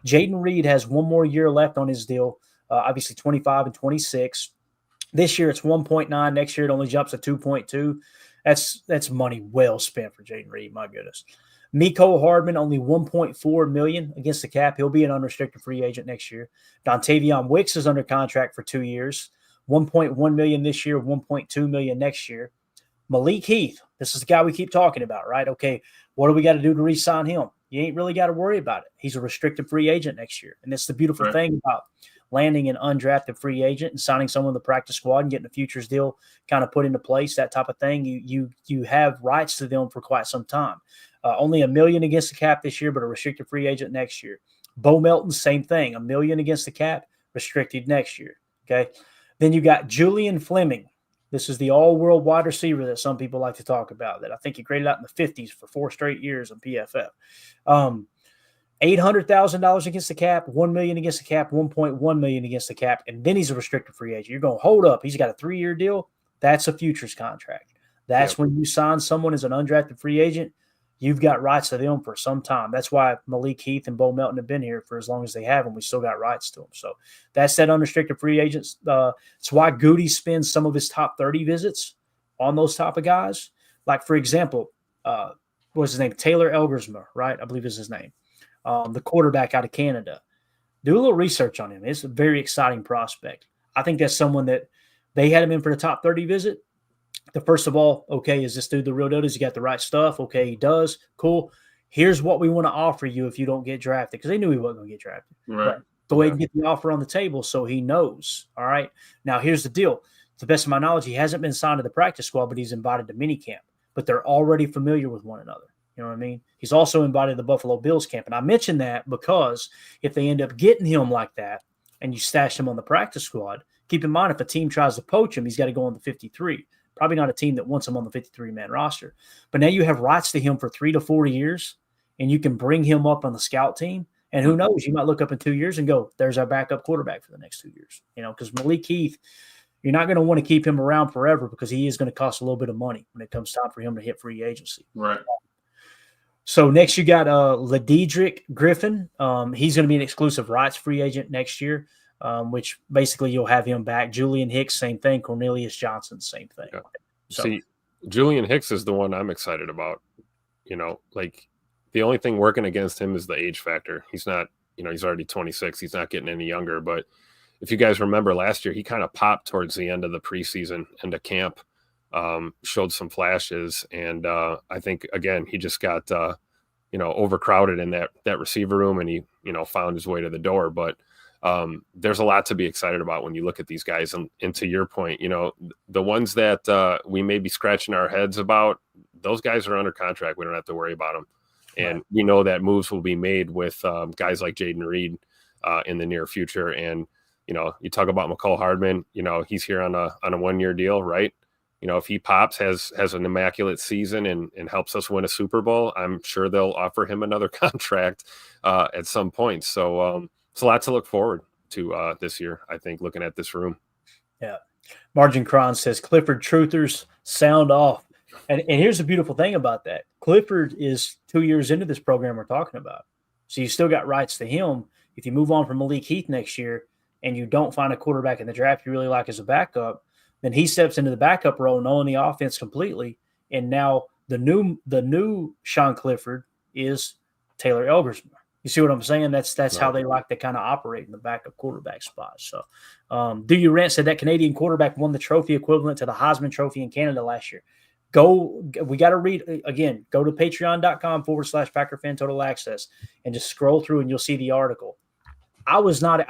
Jaden Reed has one more year left on his deal, obviously 25 and 26. This year it's 1.9. Next year it only jumps to 2.2. That's money well spent for Jaden Reed. My goodness. Mecole Hardman only $1.4 million against the cap. He'll be an unrestricted free agent next year. Dontavion Wicks is under contract for 2 years, $1.1 million this year, $1.2 million next year. Malik Heath, this is the guy we keep talking about, right? Okay, what do we got to do to re-sign him? You ain't really got to worry about it. He's a restricted free agent next year, and that's the beautiful thing about landing an undrafted free agent and signing someone in the practice squad and getting a futures deal kind of put into place, that type of thing. You have rights to them for quite some time. Only $1 million against the cap this year, but a restricted free agent next year. Bo Melton, same thing, $1 million against the cap, restricted next year. Okay. Then you got Julian Fleming. This is the all-world wide receiver that some people like to talk about, that I think he graded out in the 50s for 4 straight years on PFF. $800,000 against the cap, $1 million against the cap, $1.1 million against the cap, and then he's a restricted free agent. You're going to hold up. He's got a 3-year deal. That's a futures contract. That's when you sign someone as an undrafted free agent, you've got rights to them for some time. That's why Malik Heath and Bo Melton have been here for as long as they have, and we still got rights to them. So that's that unrestricted free agents. It's why Goody spends some of his top 30 visits on those type of guys. Like, for example, what's his name? Taylor Elgersma, right? I believe is his name. The quarterback out of Canada. Do a little research on him. It's a very exciting prospect. I think that's someone that they had him in for the top 30 visit. First of all, okay, is this dude the real deal? Does he got the right stuff? Okay, he does. Cool. Here's what we want to offer you if you don't get drafted, because they knew he wasn't going to get drafted. Right. But go ahead and get the offer on the table so he knows. All right. Now, here's the deal. To the best of my knowledge, he hasn't been signed to the practice squad, but he's invited to minicamp. But they're already familiar with one another. You know what I mean? He's also invited to the Buffalo Bills camp. And I mention that because if they end up getting him like that and you stash him on the practice squad, keep in mind if a team tries to poach him, he's got to go on the 53. Probably not a team that wants him on the 53-man roster. But now you have rights to him for 3 to 4 years, and you can bring him up on the scout team. And who knows, you might look up in 2 years and go, there's our backup quarterback for the next 2 years. You know, because Malik Heath, you're not going to want to keep him around forever because he is going to cost a little bit of money when it comes time for him to hit free agency. Right. So next you got Ladedrick Griffin. He's going to be an exclusive rights free agent next year, which basically you'll have him back. Julian Hicks, same thing. Cornelius Johnson, same thing. Yeah. So, see, Julian Hicks is the one I'm excited about. You know, like the only thing working against him is the age factor. He's not, you know, he's already 26. He's not getting any younger. But if you guys remember last year, he kind of popped towards the end of the preseason into camp, showed some flashes. And I think, again, he just got, you know, overcrowded in that receiver room, and he, you know, found his way to the door. But there's a lot to be excited about when you look at these guys. And to your point, you know, the ones that we may be scratching our heads about, those guys are under contract. We don't have to worry about them. And we know that moves will be made with guys like Jaden Reed in the near future. And, you know, you talk about Mecole Hardman, you know, he's here on a 1-year deal, right? You know, if he pops, has an immaculate season and helps us win a Super Bowl, I'm sure they'll offer him another contract at some point. So it's a lot to look forward to this year, I think, looking at this room. Yeah. Margin Cron says, Clifford truthers sound off. And here's the beautiful thing about that. Clifford is 2 years into this program we're talking about. So you still got rights to him. If you move on from Malik Heath next year and you don't find a quarterback in the draft you really like as a backup, then he steps into the backup role, knowing the offense completely. And now the new Sean Clifford is Taylor Elgersma. You see what I'm saying? That's how Right. they like to kind of operate in the backup quarterback spot. So, Do You Rant said that Canadian quarterback won the trophy equivalent to the Heisman Trophy in Canada last year. We got to read again. Go to patreon.com/Packer Fan Total Access and just scroll through, and you'll see the article. I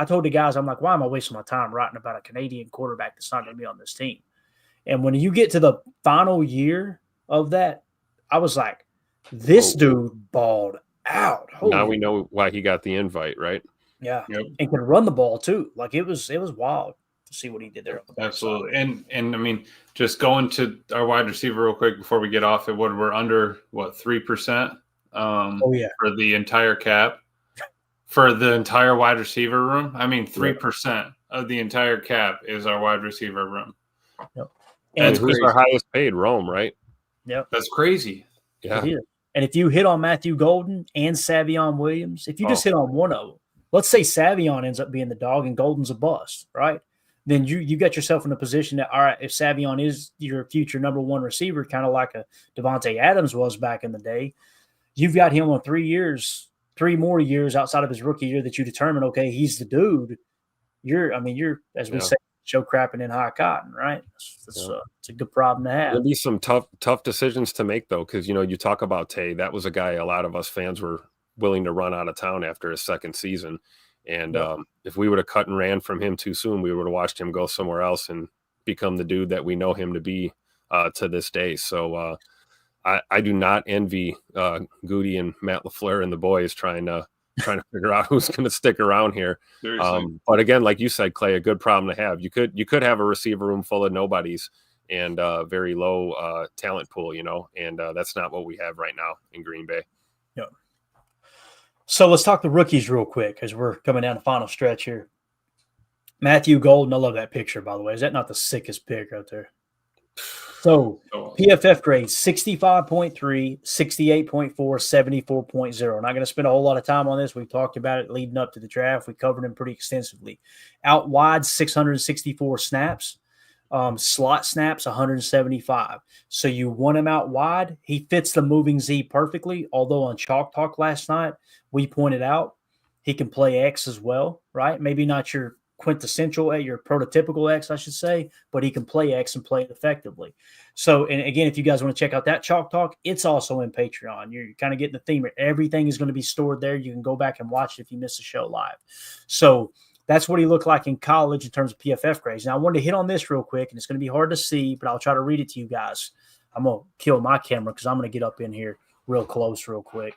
told the guys, I'm like, why am I wasting my time writing about a Canadian quarterback that's not going to be on this team? And when you get to the final year of that, I was like, this dude balled out. Now we know why he got the invite, right? Yeah. Yep. And can run the ball too. Like it was wild to see what he did there. Absolutely. And I mean, just going to our wide receiver real quick before we get off it, we're under 3% for the entire cap. For the entire wide receiver room. I mean, 3% of the entire cap is our wide receiver room. Yep. And who's our highest paid? Rome, right? Yep. That's crazy. Yeah. And if you hit on Matthew Golden and Savion Williams, if you just hit on one of them, let's say Savion ends up being the dog and Golden's a bust, right? Then you got yourself in a position that, all right, if Savion is your future number one receiver, kind of like a Devontae Adams was back in the day, you've got him on 3 more years outside of his rookie year that you determine, okay, he's the dude. You're, as we say, show crapping in high cotton, right? It's a good problem to have. There'll be some tough decisions to make, though, because, you talk about Tay. That was a guy a lot of us fans were willing to run out of town after his second season. And if we would have cut and ran from him too soon, we would have watched him go somewhere else and become the dude that we know him to be to this day. So I do not envy Goody and Matt LaFleur and the boys trying to figure out who's going to stick around here. But again, like you said, Clay, a good problem to have. You could have a receiver room full of nobodies and very low talent pool, and that's not what we have right now in Green Bay. Yeah. So let's talk the rookies real quick as we're coming down the final stretch here. Matthew Golden, I love that picture, by the way. Is that not the sickest pic out there? So PFF grades 65.3, 68.4, 74.0. Not going to spend a whole lot of time on this. We talked about it leading up to the draft. We covered him pretty extensively. Out wide, 664 snaps. Slot snaps, 175. So you want him out wide. He fits the moving Z perfectly, although on Chalk Talk last night, we pointed out he can play X as well, right? Maybe not your quintessential X, your prototypical X, I should say, but he can play X and play it effectively. So, and again, if you guys want to check out that Chalk Talk, it's also in Patreon. You're kind of getting the theme. Everything is going to be stored there. You can go back and watch it if you miss the show live. So that's what he looked like in college in terms of PFF grades. Now, I wanted to hit on this real quick, and it's going to be hard to see, but I'll try to read it to you guys. I'm going to kill my camera because I'm going to get up in here real close real quick.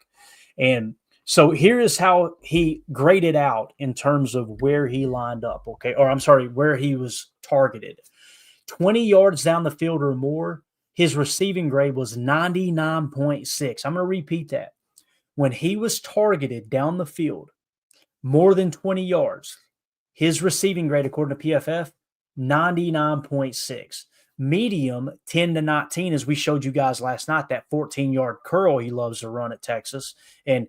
And so here is how he graded out in terms of where he lined up, okay? Or I'm sorry, where he was targeted. 20 yards down the field or more, his receiving grade was 99.6. I'm going to repeat that. When he was targeted down the field, more than 20 yards, his receiving grade, according to PFF, 99.6. Medium, 10 to 19, as we showed you guys last night, that 14-yard curl he loves to run at Texas. And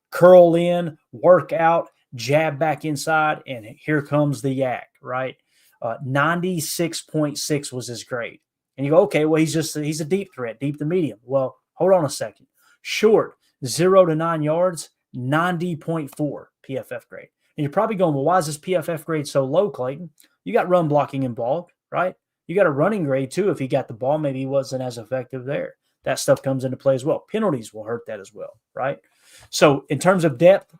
curl in, work out, jab back inside, and here comes the yak, right? 96.6 was his grade. And you go, okay, well, he's a deep threat, deep to medium. Well, hold on a second. Short, 0 to 9 yards, 90.4 PFF grade. And you're probably going, well, why is this PFF grade so low, Clayton? You got run blocking involved, right? You got a running grade, too. If he got the ball, maybe he wasn't as effective there. That stuff comes into play as well. Penalties will hurt that as well, right? So in terms of depth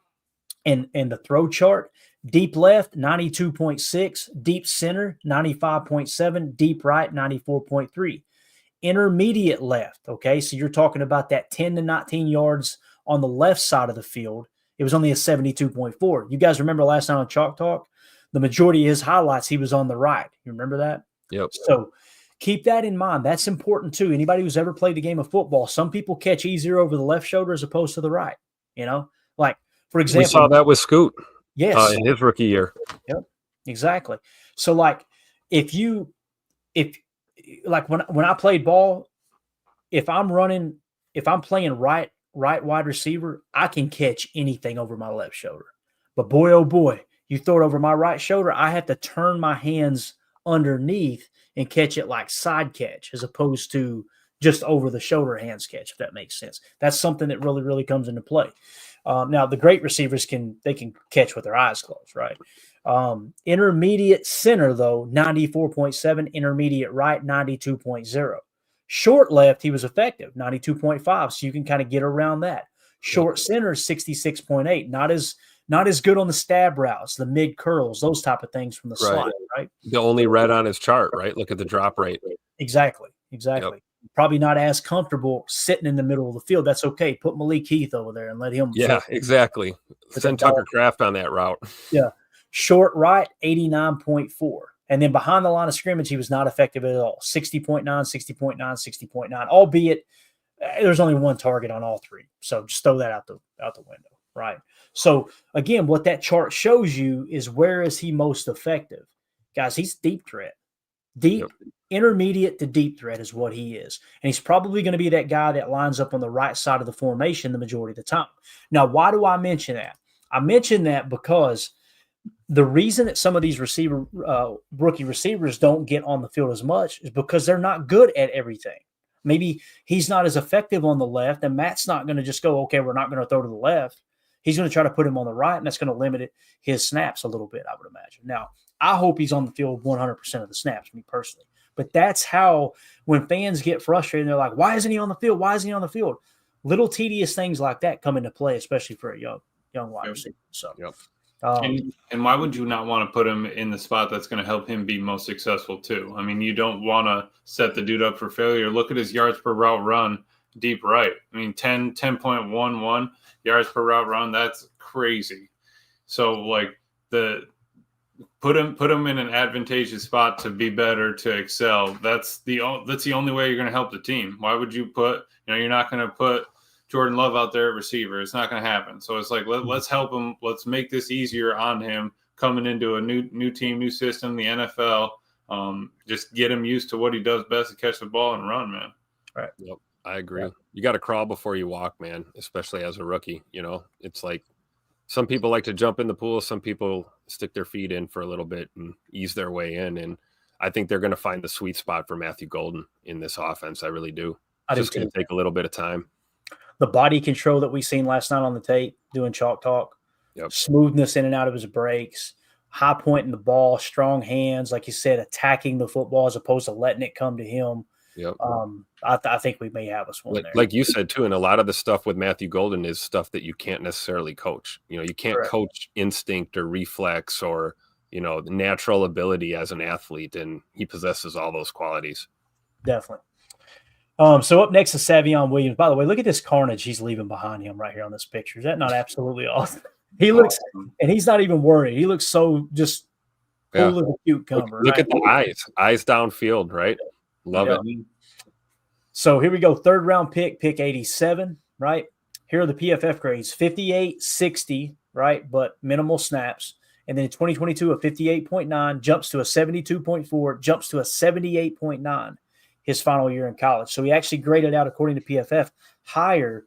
and the throw chart, deep left, 92.6, deep center, 95.7, deep right, 94.3. Intermediate left, okay? So you're talking about that 10 to 19 yards on the left side of the field. It was only a 72.4. You guys remember last night on Chalk Talk? The majority of his highlights, he was on the right. You remember that? Yep. So keep that in mind. That's important too. Anybody who's ever played the game of football, some people catch easier over the left shoulder as opposed to the right. Like for example, we saw that with Scoot. Yes, in his rookie year. Yep, exactly. So like, if when I played ball, if I'm playing right wide receiver, I can catch anything over my left shoulder. But boy, oh boy, you throw it over my right shoulder, I have to turn my hands underneath and catch it like side catch as opposed to just over the shoulder hands catch, if that makes sense. That's something that really, really comes into play. Now the great receivers can catch with their eyes closed, right? Intermediate center though 94.7, intermediate right 92.0. Short left he was effective 92.5, so you can kind of get around that. Short center 66.8, not as good on the stab routes, the mid curls, those type of things from the slot, right? The only red on his chart, right? Look at the drop rate. Exactly. Probably not as comfortable sitting in the middle of the field. That's okay. Put Malik Heath over there and let him. Yeah, exactly. Send Tucker Kraft on that route. Yeah. Short right, 89.4. And then behind the line of scrimmage, he was not effective at all. 60.9, 60.9, 60.9, albeit there's only one target on all three. So just throw that out the window, right? So again, what that chart shows you is where is he most effective? Guys, he's deep threat. Intermediate to deep threat is what he is. And he's probably going to be that guy that lines up on the right side of the formation the majority of the time. Now, why do I mention that? I mention that because the reason that some of these rookie receivers don't get on the field as much is because they're not good at everything. Maybe he's not as effective on the left, and Matt's not going to just go, okay, we're not going to throw to the left. He's going to try to put him on the right, and that's going to limit his snaps a little bit, I would imagine. Now, I hope he's on the field 100% of the snaps, me personally. But that's how, when fans get frustrated, they're like, why isn't he on the field? Why isn't he on the field? Little tedious things like that come into play, especially for a young wide receiver. So, and why would you not want to put him in the spot that's going to help him be most successful too? I mean, you don't want to set the dude up for failure. Look at his yards per route run, deep right. I mean, 10.11 yards per route run. That's crazy. So like put him in an advantageous spot to be better, to excel. That's the only way you're going to help the team. Why would you you're not going to put Jordan Love out there at receiver. It's not going to happen. So it's like, let's help him. Let's make this easier on him coming into a new team, new system, the NFL. Just get him used to what he does best, to catch the ball and run, man. Right. Yep. I agree. You got to crawl before you walk, man, especially as a rookie. It's like some people like to jump in the pool. Some people stick their feet in for a little bit and ease their way in. And I think they're going to find the sweet spot for Matthew Golden in this offense. I really do. It's just going to take a little bit of time. The body control that we seen last night on the tape, doing chalk talk, smoothness in and out of his breaks, high point in the ball, strong hands, like you said, attacking the football as opposed to letting it come to him. Yep. I think we may have us one there. Like you said, too, and a lot of the stuff with Matthew Golden is stuff that you can't necessarily coach. You can't coach instinct or reflex or, the natural ability as an athlete, and he possesses all those qualities. Definitely. So up next is Savion Williams. By the way, look at this carnage he's leaving behind him right here on this picture. Is that not absolutely awesome? He looks, and he's not even worried. He looks so just full of a cucumber. Look at the eyes downfield, right? Love it. So here we go. Third round pick 87, right? Here are the PFF grades: 58, 60, right? But minimal snaps. And then in 2022, a 58.9 jumps to a 72.4, jumps to a 78.9. His final year in college. So he actually graded out, according to PFF, higher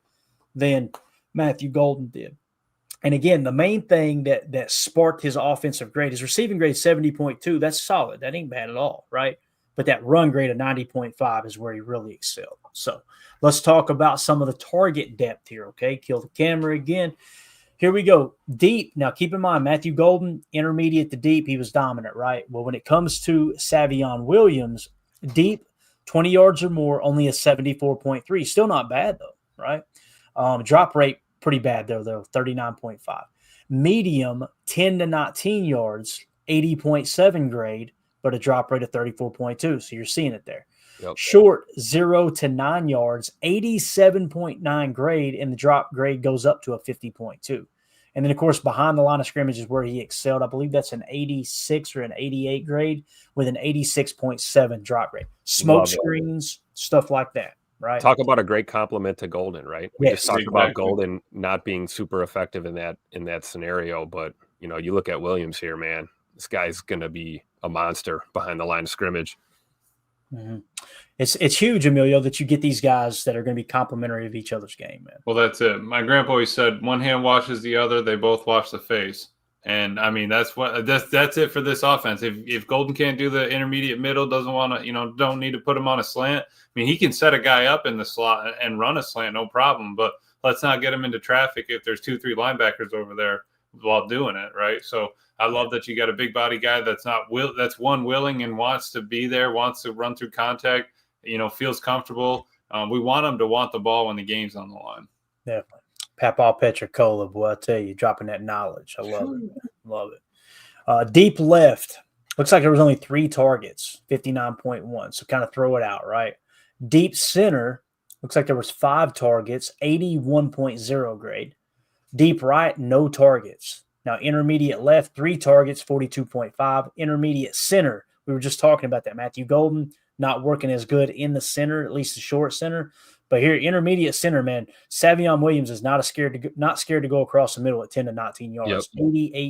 than Matthew Golden did. And again, the main thing that sparked his offensive grade, his receiving grade 70.2, that's solid. That ain't bad at all, right? But that run grade of 90.5 is where he really excelled. So let's talk about some of the target depth here, okay? Kill the camera again. Here we go. Deep. Now, keep in mind, Matthew Golden, intermediate to deep, he was dominant, right? Well, when it comes to Savion Williams, deep, 20 yards or more, only a 74.3. Still not bad, though, right? Drop rate, pretty bad, though, 39.5. Medium, 10 to 19 yards, 80.7 grade, but a drop rate of 34.2. So you're seeing it there. Yep. Short, 0 to 9 yards, 87.9 grade, and the drop grade goes up to a 50.2. And then, of course, behind the line of scrimmage is where he excelled. I believe that's an 86 or an 88 grade with an 86.7 drop rate. Smoke screens, stuff like that, right? Talk about a great compliment to Golden, right? We just talked about Golden not being super effective in that scenario. But, you look at Williams here, man. This guy's going to be a monster behind the line of scrimmage. Mm-hmm. It's huge, Emilio, that you get these guys that are going to be complementary of each other's game, man. Well, that's it. My grandpa always said, one hand washes the other, they both wash the face. And I mean, that's it for this offense. If Golden can't do the intermediate middle, doesn't want to, don't need to put him on a slant. I mean, he can set a guy up in the slot and run a slant, no problem. But let's not get him into traffic if there's 2-3 linebackers over there while doing it, right? So I love that you got a big body guy that's willing and wants to be there, wants to run through contact, feels comfortable. We want him to want the ball when the game's on the line. Definitely. Papa Petricola, boy, I tell you, dropping that knowledge. I love it. Love it. Deep left. Looks like there was only 3 targets, 59.1. So kind of throw it out, right? Deep center. Looks like there was 5 targets, 81.0 grade. Deep right, no targets. Now, intermediate left, 3 targets, 42.5. Intermediate center, we were just talking about that. Matthew Golden not working as good in the center, at least the short center. But here, intermediate center, man, Savion Williams is not scared to go across the middle at 10 to 19 yards. Yep.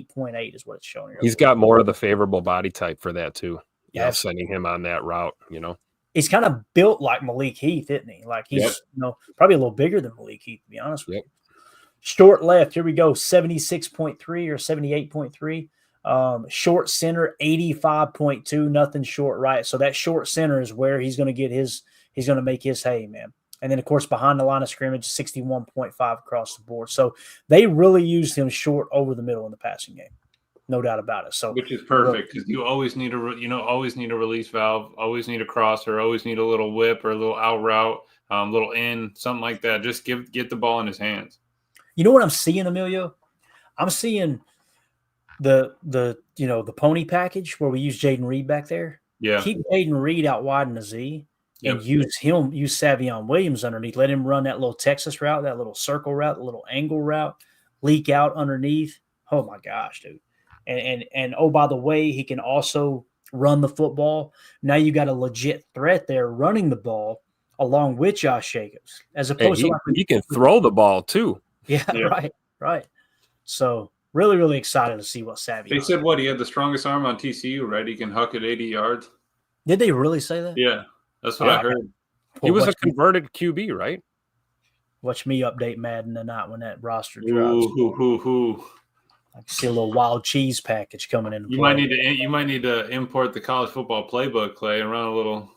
88.8 is what it's showing here. He's got more of the favorable body type for that too. Yeah, sending him on that route, He's kind of built like Malik Heath, isn't he? Like he's probably a little bigger than Malik Heath, to be honest with you. Short left, here we go, 76.3 or 78.3. Short center, 85.2, nothing short right. So that short center is where he's going to make his hay, man. And then, of course, behind the line of scrimmage, 61.5 across the board. So they really used him short over the middle in the passing game. No doubt about it. So, which is perfect because you always need a release valve, always need a crosser, always need a little whip or a little out route, little in, something like that. Just get the ball in his hands. You know what I'm seeing, Emilio? I'm seeing the pony package where we use Jaden Reed back there. Yeah, keep Jaden Reed out wide in the Z. And use Savion Williams underneath. Let him run that little Texas route, that little circle route, the little angle route, leak out underneath. Oh my gosh, dude! And oh, by the way, he can also run the football. Now you got a legit threat there running the ball along with Josh Jacobs, as opposed to he can throw the ball too. Yeah, right. So really, really excited to see what Savion. They said he had the strongest arm on TCU, right? He can huck it 80 yards. Did they really say that? Yeah. That's what I heard. He was a converted QB, right? Watch me update Madden tonight when that roster drops. I can see a little wild cheese package coming in. You might need to import the college football playbook, Clay, and run a little.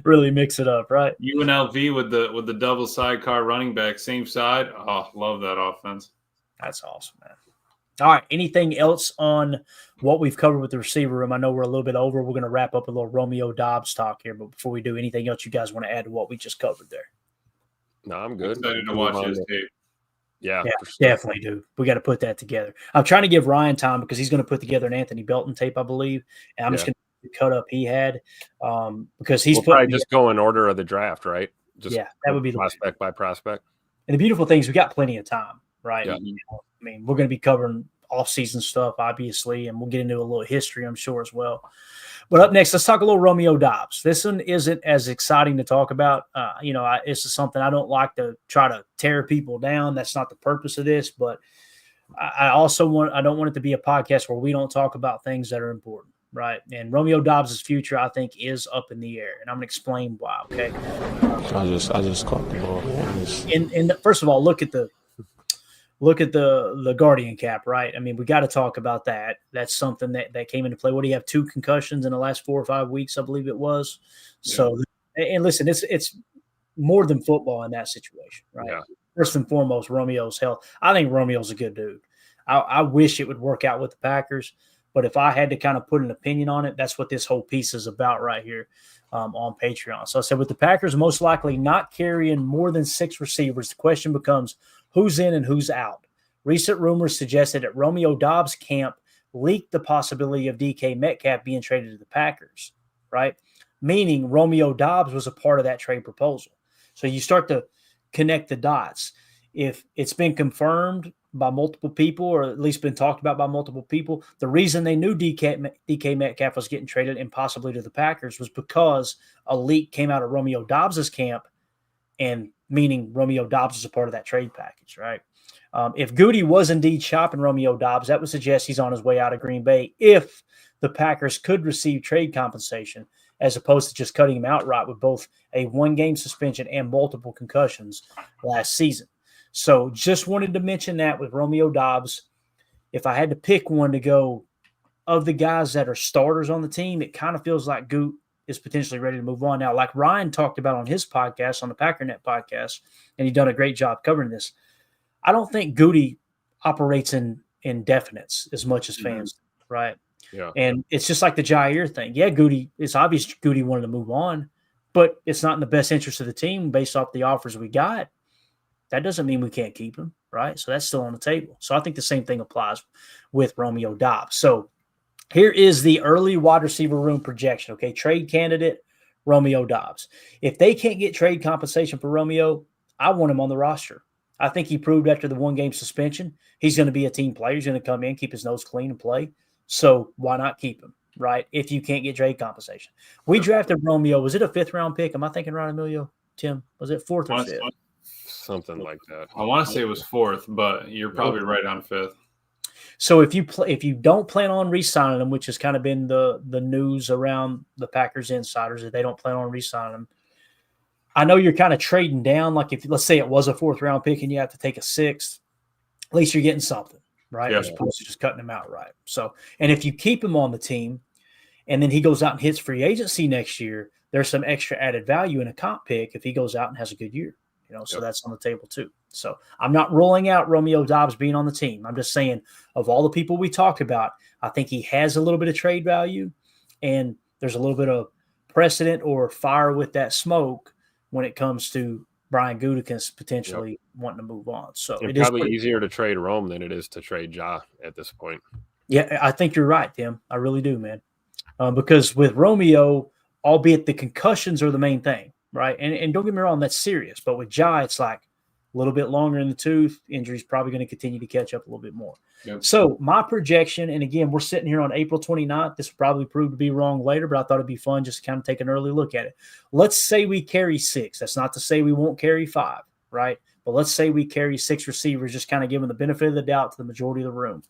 Really mix it up, right? UNLV with the double sidecar running back, same side. Oh, love that offense. That's awesome, man. All right. Anything else on what we've covered with the receiver room? I know we're a little bit over. We're going to wrap up a little Romeo Doubs talk here. But before we do, anything else you guys want to add to what we just covered there? No, I'm good. Excited to watch his tape. Yeah, sure. Definitely do. We got to put that together. I'm trying to give Ryan time because he's going to put together an Anthony Belton tape, I believe. And I'm just going to cut up he had because he's probably just go in order of the draft, right? Just that would be prospect by prospect. And the beautiful thing is we got plenty of time, right? Yeah. I mean, we're going to be covering off-season stuff, obviously, and we'll get into a little history, I'm sure, as well. But up next, let's talk a little Romeo Doubs. This one isn't as exciting to talk about. This is something I don't like to try to tear people down. That's not the purpose of this. But I don't want it to be a podcast where we don't talk about things that are important, right? And Romeo Doubs' future, I think, is up in the air, and I'm going to explain why. Okay. I just caught the ball. And first of all, look at the Guardian cap, right? I mean, we got to talk about that. That's something that came into play. What do you have? 2 concussions in the last 4 or 5 weeks, I believe it was. Yeah. So, and listen, it's more than football in that situation, right? Yeah. First and foremost, Romeo's health. I think Romeo's a good dude. I wish it would work out with the Packers, but if I had to kind of put an opinion on it, that's what this whole piece is about right here on Patreon. So I said, with the Packers most likely not carrying more than 6 receivers, the question becomes who's in and who's out. Recent rumors suggested that Romeo Doubs' camp leaked the possibility of DK Metcalf being traded to the Packers, right? Meaning Romeo Doubs was a part of that trade proposal. So you start to connect the dots. If it's been confirmed by multiple people, or at least been talked about by multiple people, the reason they knew DK Metcalf was getting traded and possibly to the Packers was because a leak came out of Romeo Doubs' camp, and meaning Romeo Doubs is a part of that trade package, right? If Goody was indeed shopping Romeo Doubs, that would suggest he's on his way out of Green Bay if the Packers could receive trade compensation as opposed to just cutting him outright with both a 1-game suspension and multiple concussions last season. So just wanted to mention that with Romeo Doubs. If I had to pick one to go of the guys that are starters on the team, it kind of feels like is potentially ready to move on. Now, like Ryan talked about on his podcast, on the Packernet podcast, and he's done a great job covering this. I don't think Goody operates in indefinites as much as fans do, right? Yeah. And it's just like the Jaire thing. Yeah, it's obvious Goody wanted to move on, but it's not in the best interest of the team based off the offers we got. That doesn't mean we can't keep him, right? So that's still on the table. So I think the same thing applies with Romeo Doubs. So here is the early wide receiver room projection, okay? Trade candidate, Romeo Doubs. If they can't get trade compensation for Romeo, I want him on the roster. I think he proved after the one-game suspension he's going to be a team player. He's going to come in, keep his nose clean, and play. So why not keep him, right, if you can't get trade compensation? We drafted Romeo. Was it a fifth-round pick? Am I thinking right, Emilio? Tim, was it fourth or fifth? Something like that. I want to say it was fourth, but you're probably right on fifth. So if you don't plan on re-signing him, which has kind of been the news around the Packers insiders that they don't plan on re-signing him, I know you're kind of trading down. Like if let's say it was a fourth-round pick and you have to take a sixth, at least you're getting something, right? Yeah. As opposed to just cutting him outright. So, and if you keep him on the team, and then he goes out and hits free agency next year, there's some extra added value in a comp pick if he goes out and has a good year. So that's on the table too. So I'm not ruling out Romeo Doubs being on the team. I'm just saying of all the people we talked about, I think he has a little bit of trade value, and there's a little bit of precedent or fire with that smoke when it comes to Brian Gutekunst potentially wanting to move on. So it's probably easier to trade Rome than it is to trade Ja at this point. Yeah, I think you're right, Tim. I really do, man. Because with Romeo, albeit the concussions are the main thing, right? And don't get me wrong, that's serious. But with Ja, it's like a little bit longer in the tooth. Injury's probably going to continue to catch up a little bit more. Yep. So my projection, and again, we're sitting here on April 29th. This will probably prove to be wrong later, but I thought it'd be fun just to kind of take an early look at it. Let's say we carry 6. That's not to say we won't carry 5, right? But let's say we carry 6 receivers, just kind of giving the benefit of the doubt to the majority of the room.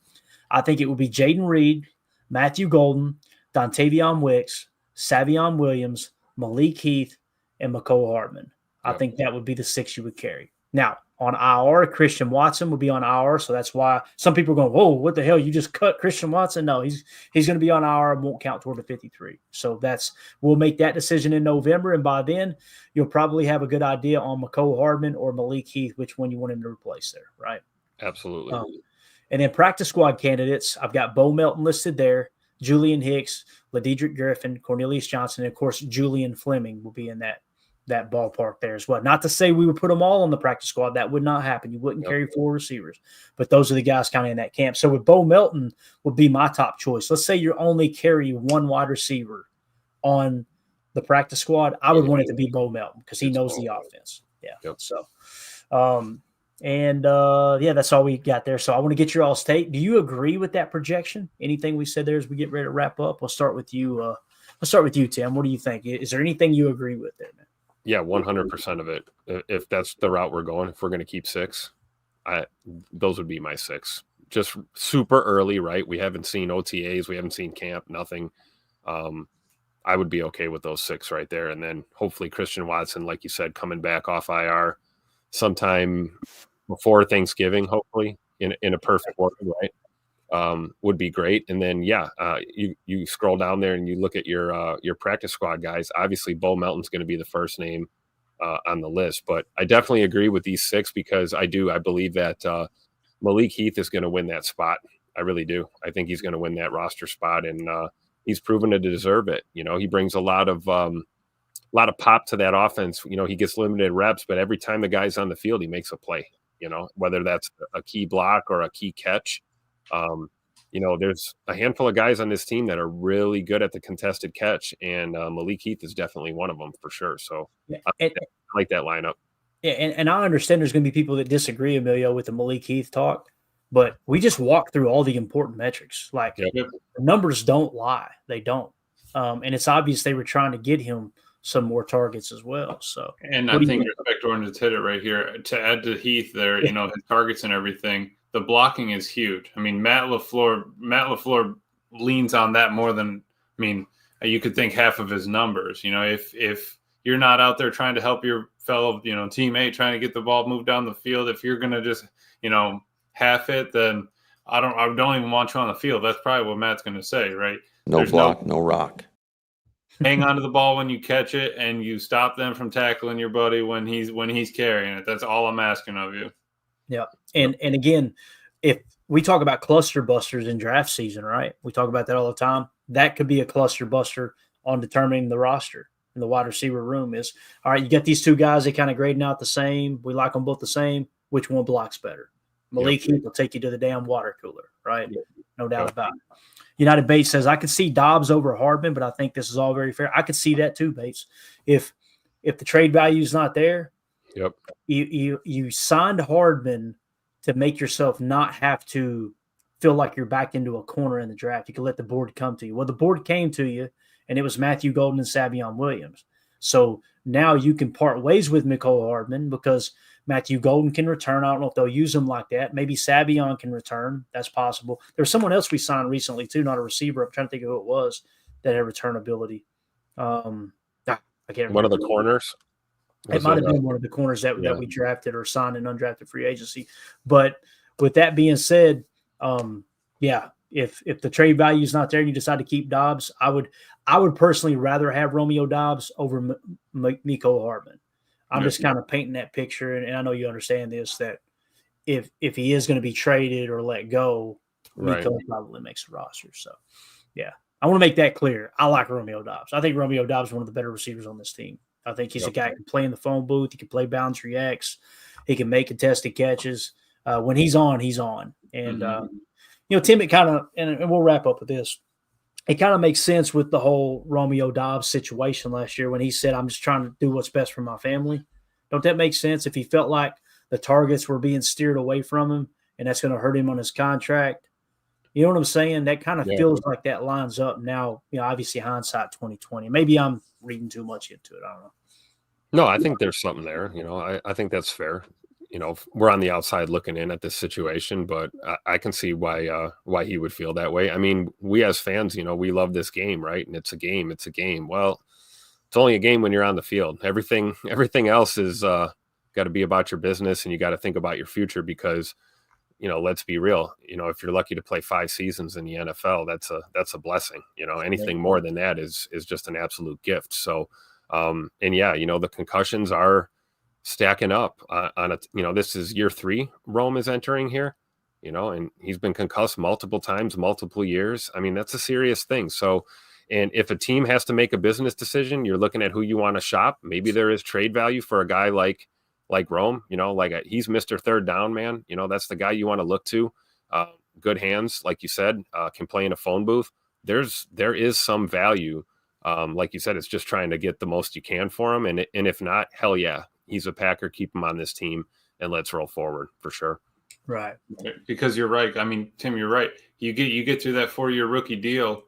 I think it would be Jaden Reed, Matthew Golden, Dontavion Wicks, Savion Williams, Malik Heath, and McCole Hardman. I think that would be the 6 you would carry. Now, on IR, Christian Watson would be on IR, so that's why some people are going, whoa, what the hell? You just cut Christian Watson? No, he's going to be on IR and won't count toward the 53. So we'll make that decision in November, and by then you'll probably have a good idea on McCole Hardman or Malik Heath, which one you want him to replace there, right? Absolutely. And then practice squad candidates, I've got Bo Melton listed there, Julian Hicks, LaDedrick Griffin, Cornelius Johnson, and of course Julian Fleming will be in that ballpark there as well. Not to say we would put them all on the practice squad. That would not happen. You wouldn't carry 4 receivers. But those are the guys kind of in that camp. So with Bo Melton would be my top choice. Let's say you only carry 1 wide receiver on the practice squad. I would want it to be Bo Melton because he knows the offense. Yeah. Yep. So, that's all we got there. So I want to get your all's take. Do you agree with that projection? Anything we said there as we get ready to wrap up? We'll start with you. Let's start with you, Tim. What do you think? Is there anything you agree with there, man? Yeah, 100% of it. If that's the route we're going, if we're going to keep 6, those would be my 6. Just super early, right? We haven't seen OTAs. We haven't seen camp, nothing. I would be okay with those 6 right there. And then hopefully Christian Watson, like you said, coming back off IR sometime before Thanksgiving, hopefully, in a perfect world, right? Would be great. And then, you scroll down there and you look at your practice squad guys. Obviously, Bo Melton's going to be the first name on the list. But I definitely agree with these 6 because I believe that Malik Heath is going to win that spot. I really do. I think he's going to win that roster spot, and he's proven to deserve it. He brings a lot of pop to that offense. He gets limited reps, but every time the guy's on the field, he makes a play. Whether that's a key block or a key catch. There's a handful of guys on this team that are really good at the contested catch, and Malik Heath is definitely one of them for sure. So I like that lineup. Yeah, and I understand there's going to be people that disagree, Emilio, with the Malik Heath talk, but we just walked through all the important metrics. Like the numbers don't lie; they don't, and it's obvious they were trying to get him some more targets as well. So, and I think Respect Orange just hit it right here. To add to Heath there, his targets and everything. The blocking is huge. I mean, Matt LaFleur leans on that more than, you could think half of his numbers. If you're not out there trying to help your fellow, teammate trying to get the ball moved down the field, if you're going to just, half it, then I don't even want you on the field. That's probably what Matt's going to say, right? No block, no rock. hang on to the ball when you catch it, and you stop them from tackling your buddy when he's carrying it. That's all I'm asking of you. Yeah. And again, if we talk about cluster busters in draft season, right? We talk about that all the time. That could be a cluster buster on determining the roster in the wide receiver room is, all right, you got these two guys, they kind of grading out the same. We like them both the same. Which one blocks better? Malik Heath will take you to the damn water cooler, right? No doubt about it. United Bates says, I could see Dobbs over Hardman, but I think this is all very fair. I could see that too, Bates. If the trade value is not there, you signed Hardman to make yourself not have to feel like you're back into a corner in the draft. You can let the board come to you. Well, the board came to you, and it was Matthew Golden and Savion Williams. So now you can part ways with Mecole Hardman because Matthew Golden can return. I don't know if they'll use him like that. Maybe Savion can return. That's possible. There's someone else we signed recently too, not a receiver. I'm trying to think of who it was that had return ability. I can't remember. One of the corners. It might have been one of the corners that we drafted or signed in undrafted free agency. But with that being said, if the trade value is not there and you decide to keep Dobbs, I would personally rather have Romeo Dobbs over Mecole Hardman. I'm just kind of painting that picture, and I know you understand this, that if he is going to be traded or let go, Mecole probably makes the roster. So, yeah, I want to make that clear. I like Romeo Dobbs. I think Romeo Dobbs is one of the better receivers on this team. I think he's a guy who can play in the phone booth. He can play boundary X. He can make contested catches. When he's on, he's on. And, Tim, it kind of – and we'll wrap up with this. It kind of makes sense with the whole Romeo Dobbs situation last year when he said, I'm just trying to do what's best for my family. Don't that make sense? If he felt like the targets were being steered away from him and that's going to hurt him on his contract, you know what I'm saying? That kind of feels like that lines up now. Obviously hindsight 2020. Maybe I'm reading too much into it. I don't know. No, I think there's something there. I think that's fair. We're on the outside looking in at this situation, but I can see why he would feel that way. I mean, we as fans, we love this game, right? And it's a game. Well, it's only a game when you're on the field. Everything else is got to be about your business, and you got to think about your future because, let's be real. If you're lucky to play 5 seasons in the NFL, that's a blessing. Anything more than that is just an absolute gift. So, the concussions are stacking up on it. This is year 3 Rome is entering here, and he's been concussed multiple times, multiple years. I mean, that's a serious thing. So, and if a team has to make a business decision, you're looking at who you want to shop. Maybe there is trade value for a guy like Rome, he's Mr. Third Down man. That's the guy you want to look to. Good hands, like you said, can play in a phone booth. There is some value. Like you said, it's just trying to get the most you can for him. And if not, hell yeah, he's a Packer. Keep him on this team and let's roll forward for sure. Right. Because you're right. I mean, Tim, you're right. You get through that 4-year rookie deal.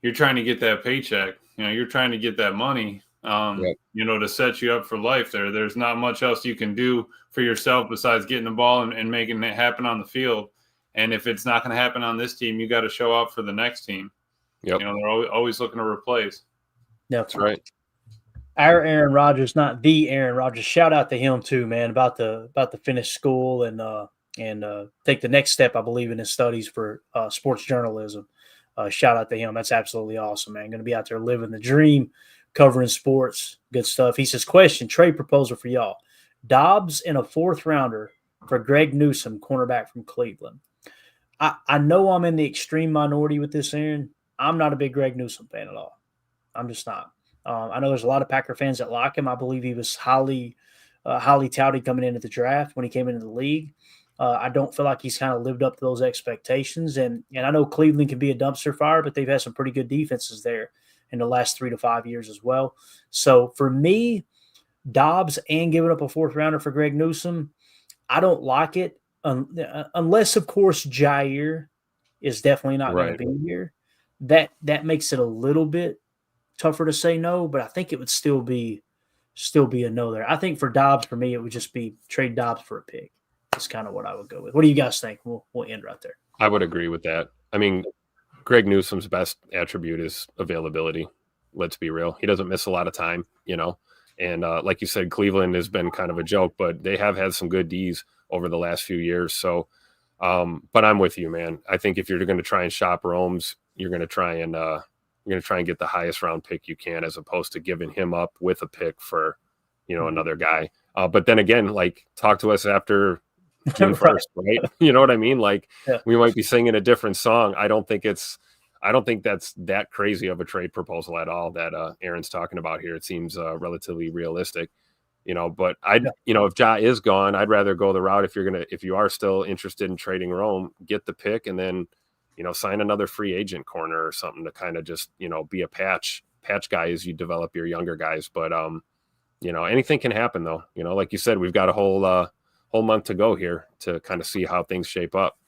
You're trying to get that paycheck. You're trying to get that money, to set you up for life there. There's not much else you can do for yourself besides getting the ball and making it happen on the field. And if it's not going to happen on this team, you got to show up for the next team. Yep. They're always looking to replace. That's right. Our Aaron Rodgers, not the Aaron Rodgers. Shout out to him too, man, about the finish school and take the next step, I believe, in his studies for sports journalism. Shout out to him. That's absolutely awesome, man. Going to be out there living the dream, covering sports. Good stuff. He says, question, trade proposal for y'all. Dobbs and a 4th rounder for Greg Newsome, cornerback from Cleveland. I know I'm in the extreme minority with this, Aaron. I'm not a big Greg Newsome fan at all. I'm just not. I know there's a lot of Packer fans that like him. I believe he was highly touted coming into the draft when he came into the league. I don't feel like he's kind of lived up to those expectations. And I know Cleveland can be a dumpster fire, but they've had some pretty good defenses there in the last 3 to 5 years as well. So for me, Dobbs and giving up a 4th rounder for Greg Newsome, I don't like it unless, of course, Jaire is definitely not going to be here. That makes it a little bit tougher to say no, but I think it would still be a no there. I think for Dobbs, for me, it would just be trade Dobbs for a pick. That's kind of what I would go with. What do you guys think? We'll end right there. I would agree with that. I mean, Greg Newsome's best attribute is availability. Let's be real. He doesn't miss a lot of time, and like you said, Cleveland has been kind of a joke, but they have had some good Ds over the last few years. So, but I'm with you, man. I think if you're going to try and shop Rome's, you're going to try and you're going to try and get the highest round pick you can, as opposed to giving him up with a pick for, another guy. But then again, like, talk to us after June 1st, right? You know what I mean? Like, we might be singing a different song. I don't think that's that crazy of a trade proposal at all that Aaron's talking about here. It seems relatively realistic, but if Ja is gone, I'd rather go the route, if you are still interested in trading Rome, get the pick and then, sign another free agent corner or something to kind of just, be a patch guy as you develop your younger guys. But, anything can happen though. Like you said, we've got a whole month to go here to kind of see how things shape up.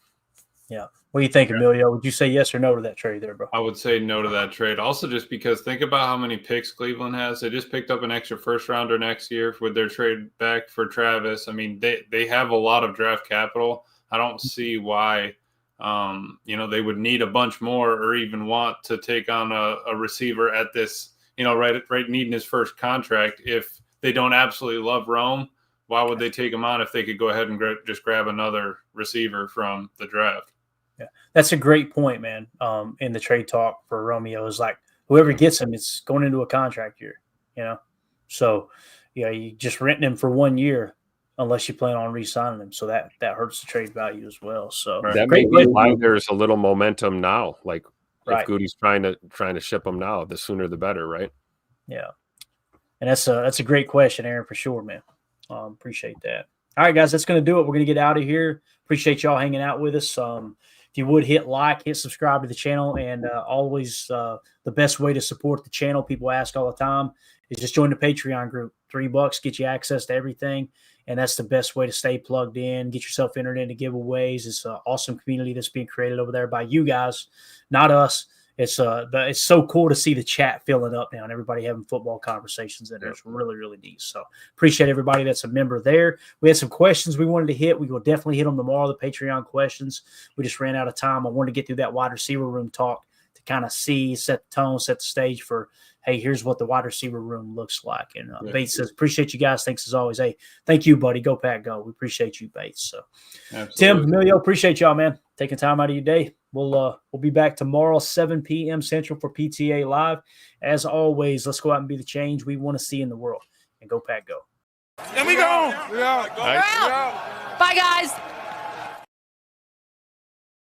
Yeah. What do you think, Emilio? Would you say yes or no to that trade there, bro? I would say no to that trade. Also, just because think about how many picks Cleveland has. They just picked up an extra first rounder next year with their trade back for Travis. I mean, they have a lot of draft capital. I don't see why, they would need a bunch more or even want to take on a receiver at this, right needing his first contract. If they don't absolutely love Rome, why would they take him on if they could go ahead and just grab another receiver from the draft? Yeah, that's a great point, man. In the trade talk for Romeo is like, whoever gets him, it's going into a contract year, So, you just renting him for 1 year unless you plan on re-signing him. So that hurts the trade value as well. So that may be why there's a little momentum now. Like, if Goody's trying to ship him now, the sooner the better, right? Yeah, and that's a great question, Aaron, for sure, man. Appreciate that. All right, guys, that's going to do it. We're going to get out of here. Appreciate y'all hanging out with us. If you would hit like, hit subscribe to the channel, and always the best way to support the channel, people ask all the time, is just join the Patreon group. $3 get you access to everything, and that's the best way to stay plugged in, get yourself entered into giveaways. It's an awesome community that's being created over there by you guys, not us. It's so cool to see the chat filling up now and everybody having football conversations in there. It's really, really neat. So appreciate everybody that's a member there. We had some questions we wanted to hit. We will definitely hit them tomorrow, the Patreon questions. We just ran out of time. I wanted to get through that wide receiver room talk to kind of set the tone, set the stage for, hey, here's what the wide receiver room looks like. And Bates says, appreciate you guys. Thanks as always. Hey, thank you, buddy. Go Pack Go. We appreciate you, Bates. So absolutely. Tim, Emilio, appreciate y'all, man. Taking time out of your day. We'll be back tomorrow, 7 p.m. Central for PTA Live. As always, let's go out and be the change we want to see in the world. And Go Pack Go. And we go. We out. Bye, guys.